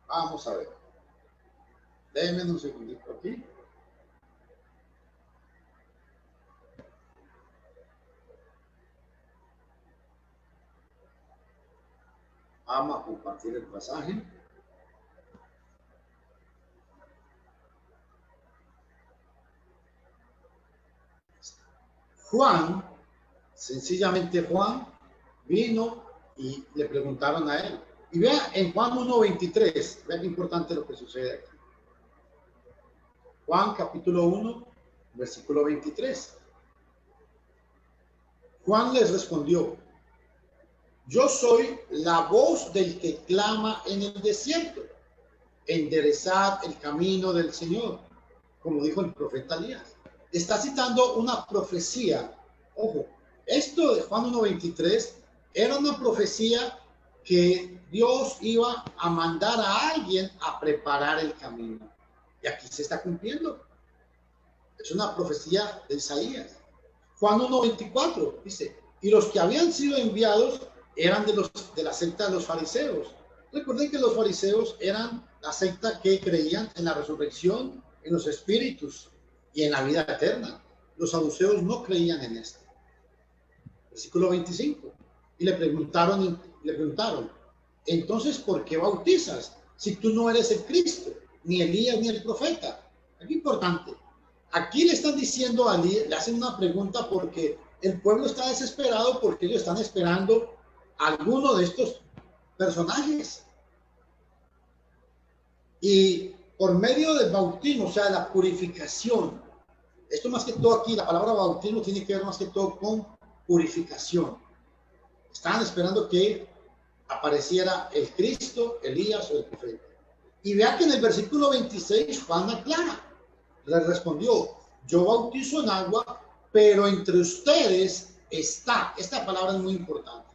Vamos a ver. Déjenme un segundito aquí. Vamos a compartir el pasaje. Juan, sencillamente Juan, vino y le preguntaron a él. Y vea en Juan 1:23, vea qué importante lo que sucede aquí. Juan capítulo 1, versículo 23. Juan les respondió, yo soy la voz del que clama en el desierto. Enderezad el camino del Señor, como dijo el profeta Elías. Está citando una profecía. Ojo, esto de Juan 1:23 era una profecía que Dios iba a mandar a alguien a preparar el camino. Y aquí se está cumpliendo. Es una profecía de Isaías. Juan 1:24 dice, y los que habían sido enviados eran de la secta de los fariseos. Recuerden que los fariseos eran la secta que creían en la resurrección, en los espíritus y en la vida eterna. Los saduceos no creían en esto. Versículo 25. Y le preguntaron, entonces, ¿por qué bautizas si tú no eres el Cristo, ni Elías, ni el profeta? Es importante. Aquí le están diciendo a Elías, le hacen una pregunta porque el pueblo está desesperado porque ellos están esperando a alguno de estos personajes. Y por medio del bautismo, o sea, la purificación, esto más que todo aquí, la palabra bautismo tiene que ver más que todo con purificación. Estaban esperando que apareciera el Cristo, Elías o el profeta. Y vea que en el versículo 26 Juan aclara, le respondió, yo bautizo en agua, pero entre ustedes está, esta palabra es muy importante.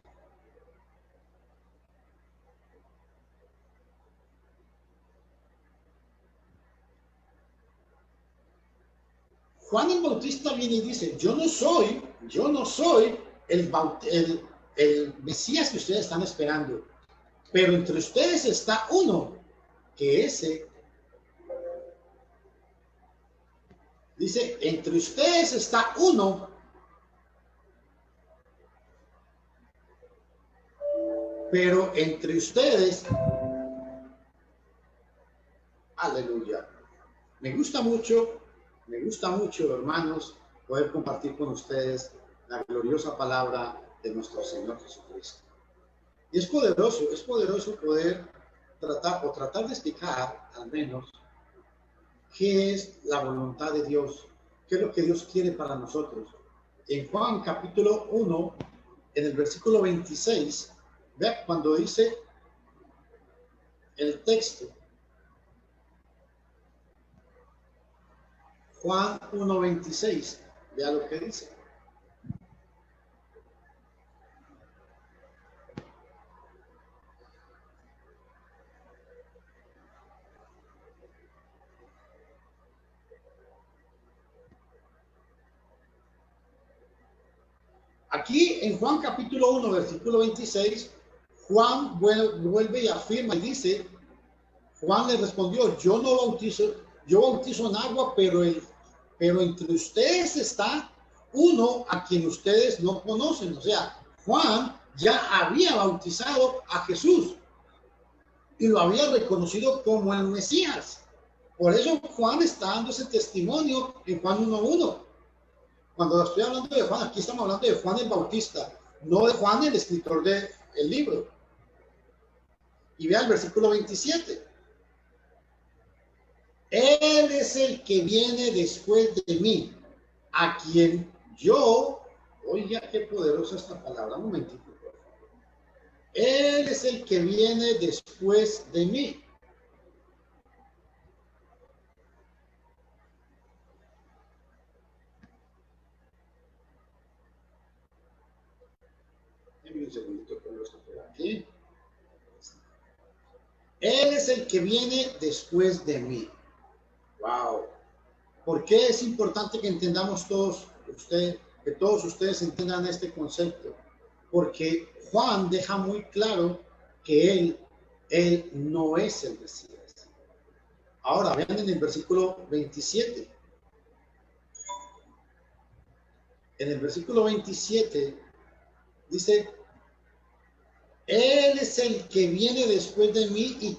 Juan el Bautista viene y dice, yo no soy el Mesías que ustedes están esperando, pero entre ustedes está uno, que ese, dice, entre ustedes está uno, pero entre ustedes, aleluya, me gusta mucho, hermanos, poder compartir con ustedes la gloriosa palabra de nuestro Señor Jesucristo. Y es poderoso poder tratar de explicar, al menos, qué es la voluntad de Dios, qué es lo que Dios quiere para nosotros. En Juan capítulo 1, en el versículo 26, vea cuando dice el texto, Juan 1:26, vea lo que dice. Aquí en Juan capítulo 1, versículo 26, Juan vuelve y afirma y dice, Juan le respondió, yo bautizo en agua, pero entre ustedes está uno a quien ustedes no conocen. O sea, Juan ya había bautizado a Jesús y lo había reconocido como el Mesías. Por eso Juan está dando ese testimonio en Juan 1:1. Cuando estoy hablando de Juan, aquí estamos hablando de Juan el Bautista, no de Juan el escritor del libro. Y vea el versículo 27. Él es el que viene después de mí, a quien yo, oiga qué poderosa esta palabra, un momentito, por favor. Él es el que viene después de mí. Deme un segundito que lo estoy por aquí. Él es el que viene después de mí. Wow. ¿Por qué es importante que entendamos que todos ustedes entiendan este concepto? Porque Juan deja muy claro que él no es el Mesías. Ahora vean en el versículo 27. En el versículo 27 dice, Él es el que viene después de mí y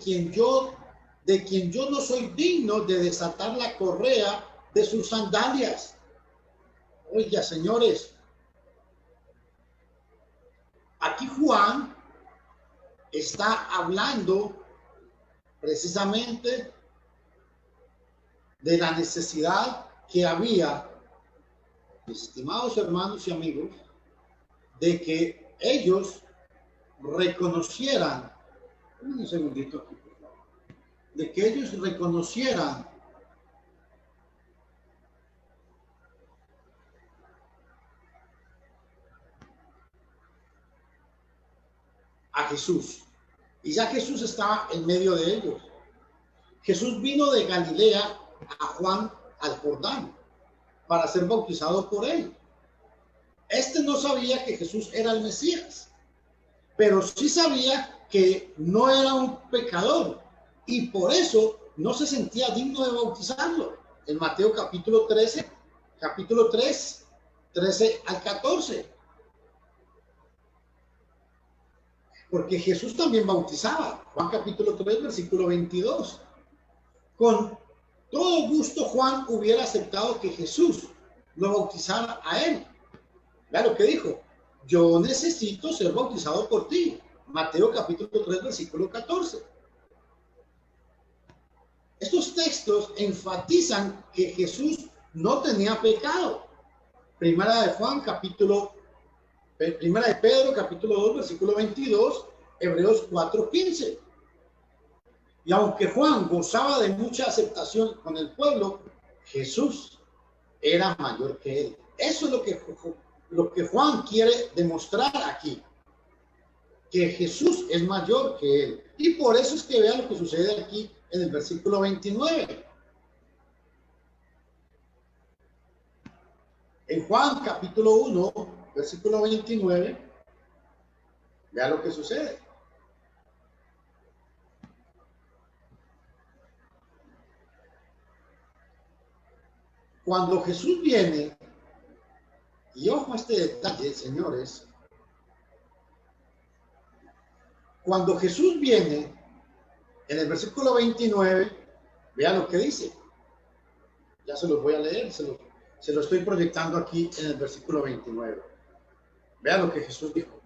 de quien yo no soy digno de desatar la correa de sus sandalias. Oiga, señores, aquí Juan está hablando precisamente de la necesidad que había, mis estimados hermanos y amigos, de que ellos reconocieran, un segundito aquí, por favor, de que ellos reconocieran a Jesús. Y ya Jesús estaba en medio de ellos. Jesús vino de Galilea a Juan al Jordán para ser bautizado por él. Este no sabía que Jesús era el Mesías, pero sí sabía que no era un pecador y por eso no se sentía digno de bautizarlo. En Mateo capítulo 13, capítulo 3, 13 al 14. Porque Jesús también bautizaba. Juan capítulo 3, versículo 22. Con todo gusto Juan hubiera aceptado que Jesús lo bautizara a él. Vea lo que dijo: yo necesito ser bautizado por ti. Mateo capítulo 3, versículo 14. Estos textos enfatizan que Jesús no tenía pecado. Primera de Pedro capítulo 2, versículo 22, Hebreos 4, 15. Y aunque Juan gozaba de mucha aceptación con el pueblo, Jesús era mayor que él. Eso es lo que Juan quiere demostrar aquí, que Jesús es mayor que él. Y por eso es que vean lo que sucede aquí en el versículo 29. En Juan capítulo 1, versículo 29, vean lo que sucede. Cuando Jesús viene, y ojo a este detalle, señores, cuando Jesús viene, en el versículo 29, vean lo que dice. Ya se los voy a leer, se lo estoy proyectando aquí en el versículo 29. Vean lo que Jesús dijo.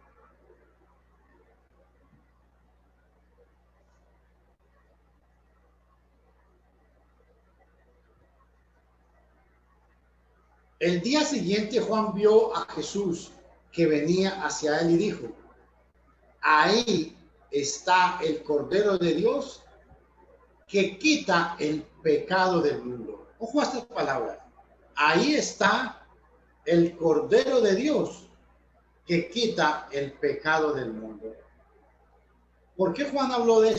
El día siguiente Juan vio a Jesús que venía hacia él y dijo: ahí está el Cordero de Dios que quita el pecado del mundo. Ojo a esta palabra. Ahí está el Cordero de Dios que quita el pecado del mundo. ¿Por qué Juan habló de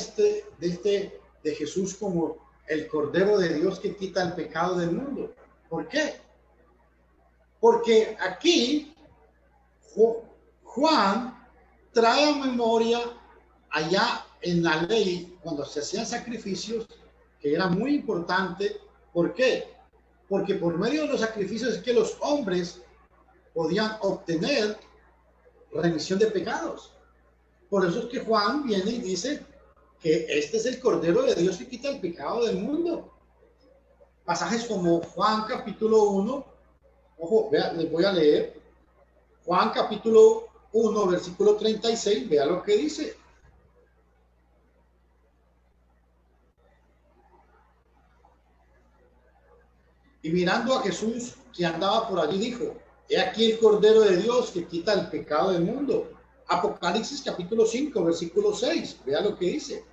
Jesús como el Cordero de Dios que quita el pecado del mundo? ¿Por qué? Porque aquí Juan trae a memoria allá en la ley, cuando se hacían sacrificios, que era muy importante. ¿Por qué? Porque por medio de los sacrificios es que los hombres podían obtener remisión de pecados. Por eso es que Juan viene y dice que este es el Cordero de Dios que quita el pecado del mundo. Pasajes como Juan capítulo 1, ojo, vea, les voy a leer. Juan capítulo 1, versículo 36, vea lo que dice. Y mirando a Jesús que andaba por allí, dijo: he aquí el Cordero de Dios que quita el pecado del mundo. Apocalipsis capítulo 5, versículo 6, vea lo que dice.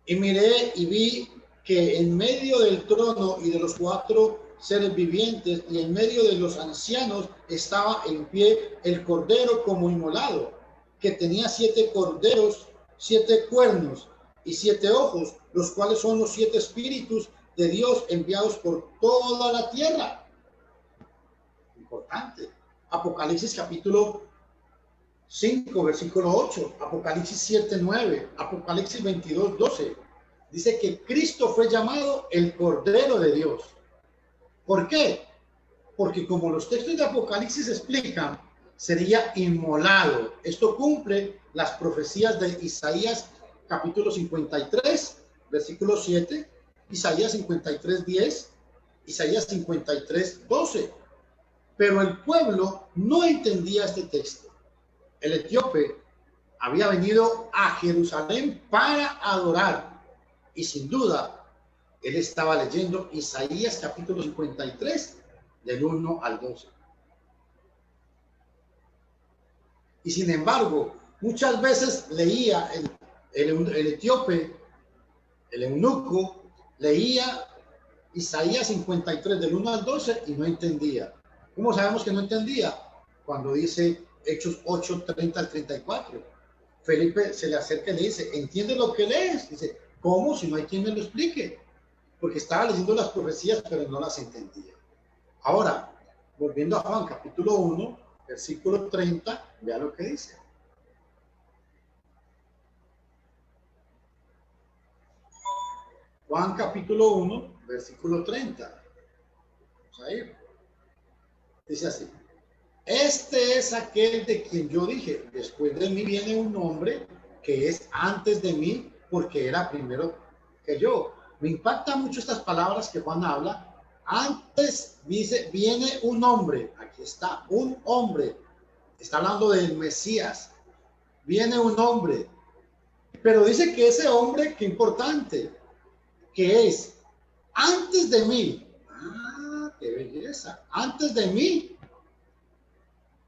Y miré y vi que en medio del trono y de los 4 seres vivientes y en medio de los ancianos estaba en pie el Cordero como inmolado, que tenía 7 corderos, 7 cuernos y 7 ojos, los cuales son los 7 espíritus de Dios enviados por toda la tierra. Importante. Apocalipsis capítulo 5, versículo 8, Apocalipsis 7, 9, Apocalipsis 22, 12. Dice que Cristo fue llamado el Cordero de Dios. ¿Por qué? Porque como los textos de Apocalipsis explican, sería inmolado. Esto cumple las profecías de Isaías capítulo 53, versículo 7, Isaías 53, 10, Isaías 53, 12. Pero el pueblo no entendía este texto. El etíope había venido a Jerusalén para adorar y sin duda él estaba leyendo Isaías capítulo 53 del 1 al 12. Y sin embargo, muchas veces leía el etíope, el eunuco, leía Isaías 53 del 1 al 12 y no entendía. ¿Cómo sabemos que no entendía? Cuando dice Hechos 8, 30 al 34. Felipe se le acerca y le dice, ¿entiendes lo que lees? Dice, ¿cómo? Si no hay quien me lo explique. Porque estaba leyendo las profecías, pero no las entendía. Ahora, volviendo a Juan, capítulo 1, versículo 30, vea lo que dice. Juan, capítulo 1, versículo 30. Vamos a ir. Dice así. Este es aquel de quien yo dije, después de mí viene un hombre que es antes de mí, porque era primero que yo. Me impacta mucho estas palabras que Juan habla. Antes dice, viene un hombre. Aquí está, un hombre. Está hablando del Mesías. Viene un hombre. Pero dice que ese hombre, qué importante, que es antes de mí. Ah, qué belleza. Antes de mí,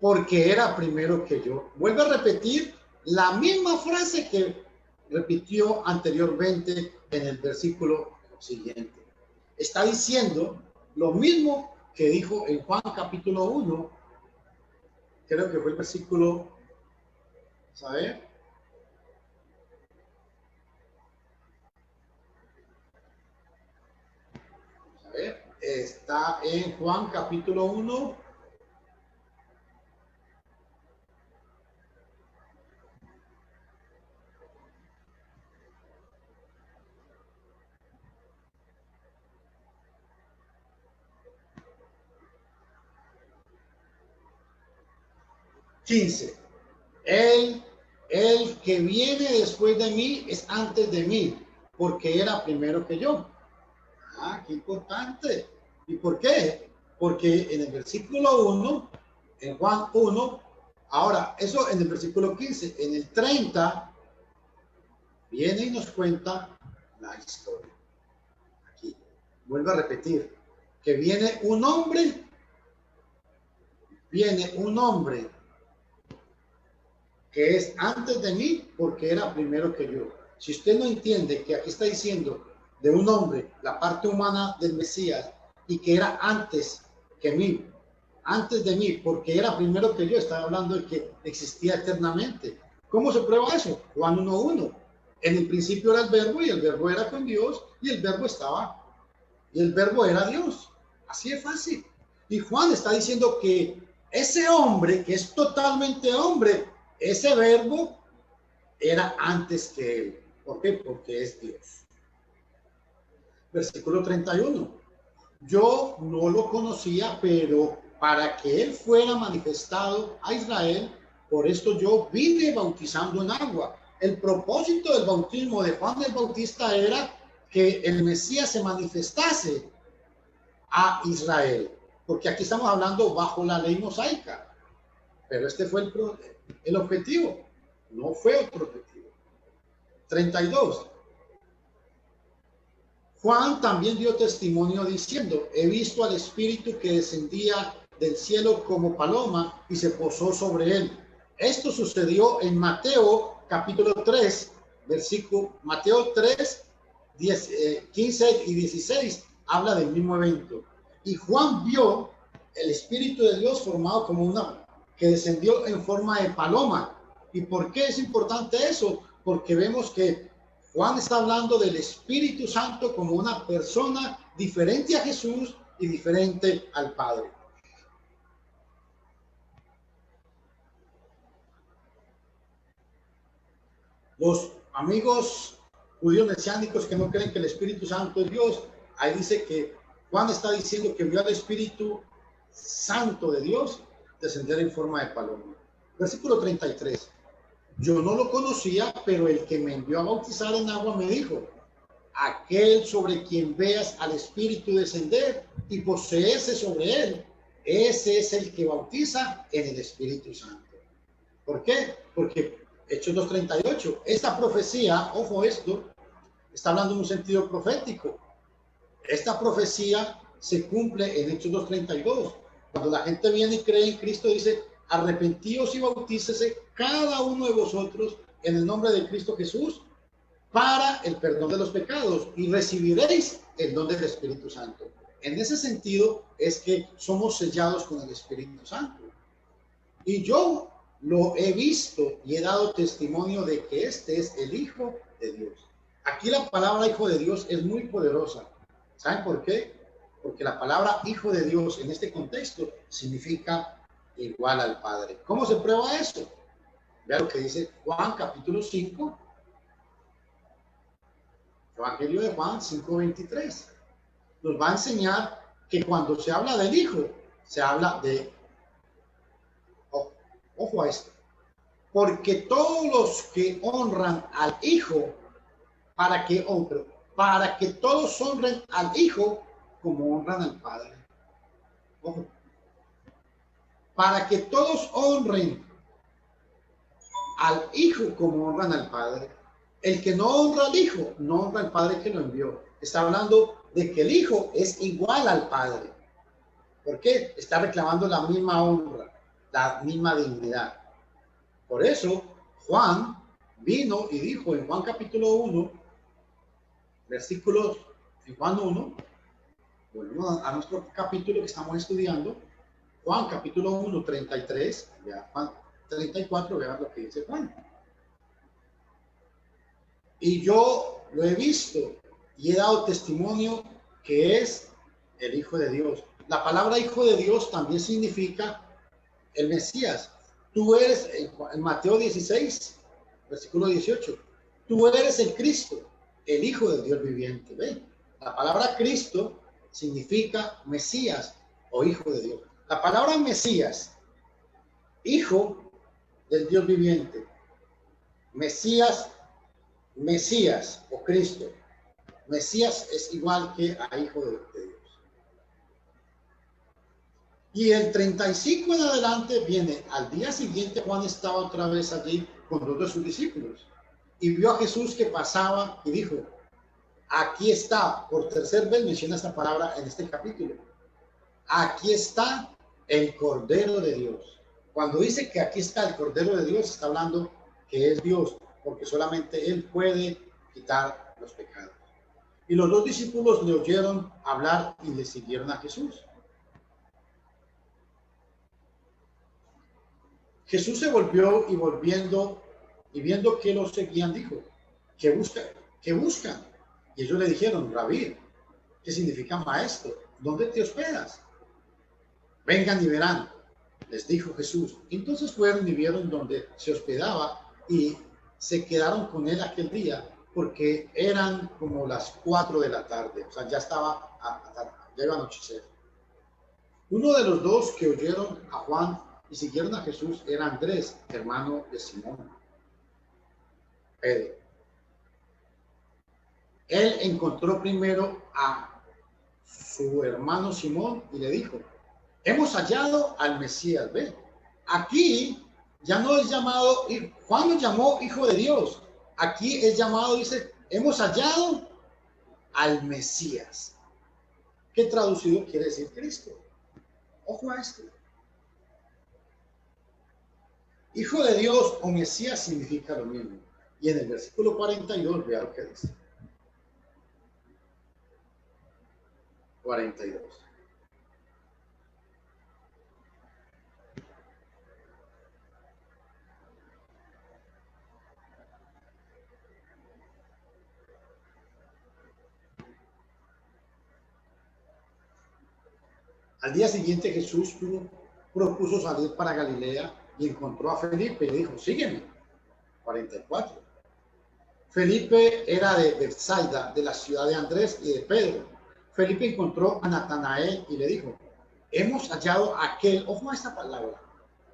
porque era primero que yo. Vuelve a repetir la misma frase que repitió anteriormente en el versículo siguiente. Está diciendo lo mismo que dijo en Juan capítulo 1, creo que fue el versículo, ¿sabe? A ver, está en Juan capítulo 1. El que viene después de mí es antes de mí, porque era primero que yo. Ah, qué importante. ¿Y por qué? Porque en el versículo 1, en Juan 1, ahora, eso en el versículo 15, en el 30, viene y nos cuenta la historia. Aquí, vuelvo a repetir, que viene un hombre que es antes de mí porque era primero que yo. Si usted no entiende que aquí está diciendo de un hombre, la parte humana del Mesías, y que era antes que mí, antes de mí, porque era primero que yo, está hablando de que existía eternamente. ¿Cómo se prueba eso? Juan 1:1. En el principio era el verbo y el verbo era con Dios y el verbo estaba, y el verbo era Dios. Así es fácil. Y Juan está diciendo que ese hombre, que es totalmente hombre, ese verbo era antes que él. ¿Por qué? Porque es Dios. Versículo 31. Yo no lo conocía, pero para que él fuera manifestado a Israel, por esto yo vine bautizando en agua. El propósito del bautismo de Juan el Bautista era que el Mesías se manifestase a Israel, porque aquí estamos hablando bajo la ley mosaica, pero este fue el objetivo, no fue otro objetivo. 32. Juan también dio testimonio diciendo, he visto al Espíritu que descendía del cielo como paloma y se posó sobre él. Esto sucedió en Mateo capítulo 3, versículo Mateo 3, 15 y 16, habla del mismo evento. Y Juan vio el Espíritu de Dios formado como una, que descendió en forma de paloma. ¿Y por qué es importante eso? Porque vemos que Juan está hablando del Espíritu Santo como una persona diferente a Jesús y diferente al Padre. Los amigos judíos mesiánicos que no creen que el Espíritu Santo es Dios, ahí dice que Juan está diciendo que vio al Espíritu Santo de Dios descender en forma de paloma. Versículo 33. Yo no lo conocía, pero el que me envió a bautizar en agua me dijo, aquel sobre quien veas al Espíritu descender y poseerse sobre él, ese es el que bautiza en el Espíritu Santo. ¿Por qué? Porque Hechos 2:38, esta profecía, ojo esto, está hablando en un sentido profético. Esta profecía se cumple en Hechos 2:32. Cuando la gente viene y cree en Cristo, dice, arrepentíos y bautícese cada uno de vosotros en el nombre de Cristo Jesús para el perdón de los pecados y recibiréis el don del Espíritu Santo. En ese sentido es que somos sellados con el Espíritu Santo. Y yo lo he visto y he dado testimonio de que este es el Hijo de Dios. Aquí la palabra Hijo de Dios es muy poderosa. ¿Saben por qué? Porque la palabra Hijo de Dios en este contexto significa igual al Padre. ¿Cómo se prueba eso? Vea lo que dice Juan capítulo 5, Evangelio de Juan 5:23. Nos va a enseñar que cuando se habla del Hijo, se habla de, ojo a esto, porque todos los que honran al Hijo, para que todos honren al Hijo como honran al Padre. Ojo. Para que todos honren al Hijo como honran al Padre. El que no honra al Hijo, no honra al Padre que lo envió. Está hablando de que el Hijo es igual al Padre. ¿Por qué? Está reclamando la misma honra, la misma dignidad. Por eso, Juan vino y dijo en Juan capítulo 1, versículos, en Juan 1, volvemos a nuestro capítulo que estamos estudiando, Juan capítulo 1, 33, vea, Juan 34, vean lo que dice Juan. Y yo lo he visto y he dado testimonio que es el Hijo de Dios. La palabra Hijo de Dios también significa el Mesías. Tú eres, en Mateo 16, versículo 18, tú eres el Cristo, el Hijo del Dios viviente. ¿Ven? La palabra Cristo significa Mesías o Hijo de Dios. La palabra Mesías, Hijo del Dios viviente, Mesías o Cristo. Mesías es igual que a Hijo de Dios. Y el 35 en adelante viene, al día siguiente Juan estaba otra vez allí con dos de sus discípulos y vio a Jesús que pasaba y dijo, aquí está, por tercera vez menciona esta palabra en este capítulo, aquí está el Cordero de Dios. Cuando dice que aquí está el Cordero de Dios, está hablando que es Dios, porque solamente Él puede quitar los pecados. Y los dos discípulos le oyeron hablar y le siguieron a Jesús. Jesús se volvió y viendo que los seguían, dijo, ¿qué buscan? Y ellos le dijeron, Rabí, ¿qué significa maestro? ¿Dónde te hospedas? Vengan y verán, les dijo Jesús. Entonces fueron y vieron donde se hospedaba y se quedaron con él aquel día, porque eran como las 4 de la tarde, o sea, ya iba a anochecer. Uno de los dos que oyeron a Juan y siguieron a Jesús era Andrés, hermano de Simón Pedro. Él encontró primero a su hermano Simón y le dijo, hemos hallado al Mesías. Ve, aquí ya no es llamado, Juan lo llamó Hijo de Dios. Aquí es llamado, dice, hemos hallado al Mesías. ¿Qué traducido quiere decir Cristo? Ojo a esto. Hijo de Dios o Mesías significa lo mismo. Y en el versículo 42, vea lo que dice. 42. Al día siguiente Jesús propuso salir para Galilea y encontró a Felipe y le dijo, sígueme. 44. Felipe era de Bethsaida, de la ciudad de Andrés y de Pedro. Felipe encontró a Natanael y le dijo, hemos hallado aquel, ojo a esta palabra,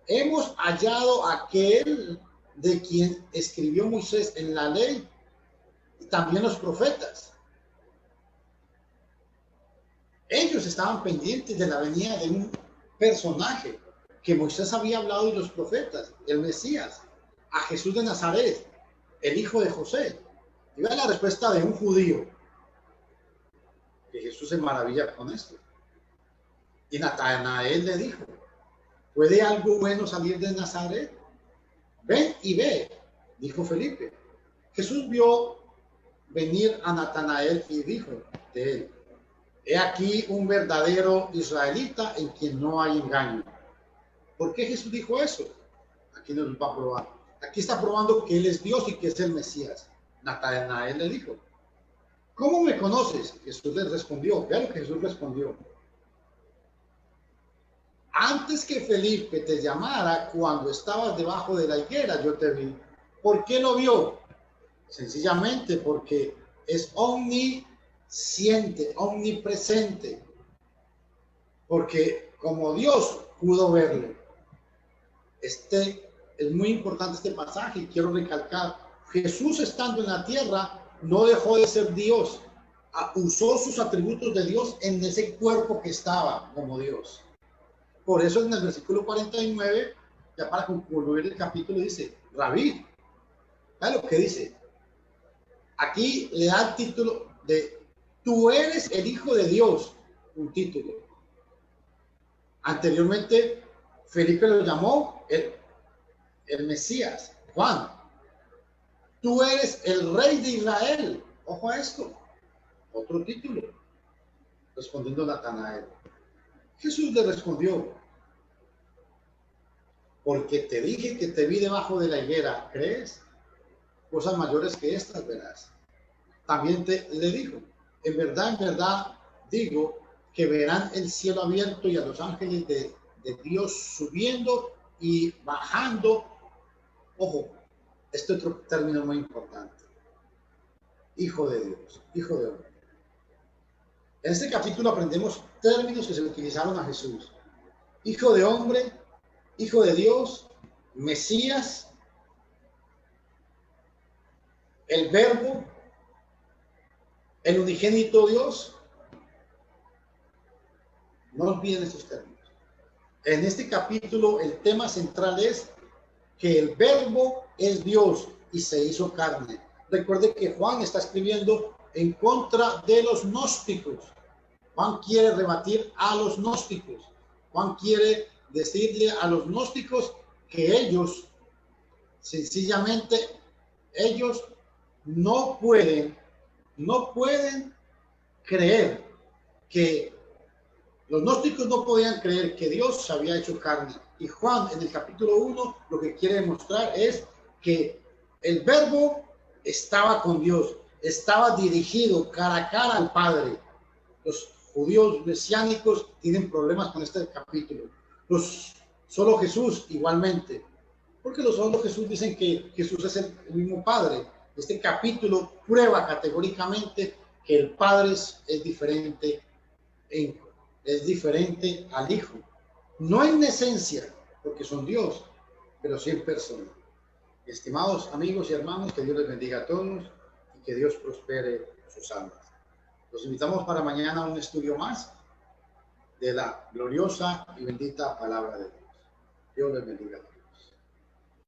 hemos hallado aquel de quien escribió Moisés en la ley y también los profetas. Ellos estaban pendientes de la venida de un personaje que Moisés había hablado y los profetas, el Mesías, a Jesús de Nazaret, el hijo de José. Y vean la respuesta de un judío, que Jesús se maravilla con esto. Y Natanael le dijo, ¿puede algo bueno salir de Nazaret? Ven y ve, dijo Felipe. Jesús vio venir a Natanael y dijo de él: he aquí un verdadero israelita en quien no hay engaño. ¿Por qué Jesús dijo eso? Aquí nos va a probar. Aquí está probando que él es Dios y que es el Mesías. Natanael le dijo: ¿cómo me conoces? Jesús le respondió. Vean lo que Jesús respondió: antes que Felipe te llamara, cuando estabas debajo de la higuera, yo te vi. ¿Por qué lo vio? Sencillamente porque es omnisciente, omnipresente. Porque como Dios pudo verlo. Es muy importante este pasaje y quiero recalcar: Jesús, estando en la tierra, no dejó de ser Dios. Usó sus atributos de Dios en ese cuerpo que estaba como Dios. Por eso en el versículo 49, ya para concluir el capítulo, dice: Rabí. ¿Sabes lo que dice? Aquí le da el título de: tú eres el Hijo de Dios, un título. Anteriormente, Felipe lo llamó el Mesías. Juan: tú eres el Rey de Israel. Ojo a esto. Otro título. Respondiendo Natanael. Jesús le respondió: porque te dije que te vi debajo de la higuera, ¿crees? Cosas mayores que estas verás. También le dijo: en verdad digo que verán el cielo abierto y a los ángeles de Dios subiendo y bajando. Ojo, este otro término muy importante: Hijo de Dios, Hijo de hombre. En este capítulo aprendemos términos que se utilizaron a Jesús: Hijo de hombre, Hijo de Dios, Mesías, el Verbo, el unigénito Dios. No olviden estos términos. En este capítulo el tema central es que el Verbo es Dios y se hizo carne. Recuerde que Juan está escribiendo en contra de los gnósticos. Juan quiere rebatir a los gnósticos. Juan quiere decirle a los gnósticos que ellos, sencillamente, ellos no pueden creer que los gnósticos no podían creer que Dios se había hecho carne. Y Juan, en el capítulo 1, lo que quiere demostrar es que el Verbo estaba con Dios, estaba dirigido cara a cara al Padre. Los judíos mesiánicos tienen problemas con este capítulo. Solo Jesús igualmente, porque los solo Jesús dicen que Jesús es el mismo Padre. Este capítulo prueba categóricamente que el Padre es diferente al Hijo. No en esencia, porque son Dios, pero sí en persona. Estimados amigos y hermanos, que Dios les bendiga a todos y que Dios prospere sus almas. Los invitamos para mañana a un estudio más de la gloriosa y bendita palabra de Dios. Dios les bendiga.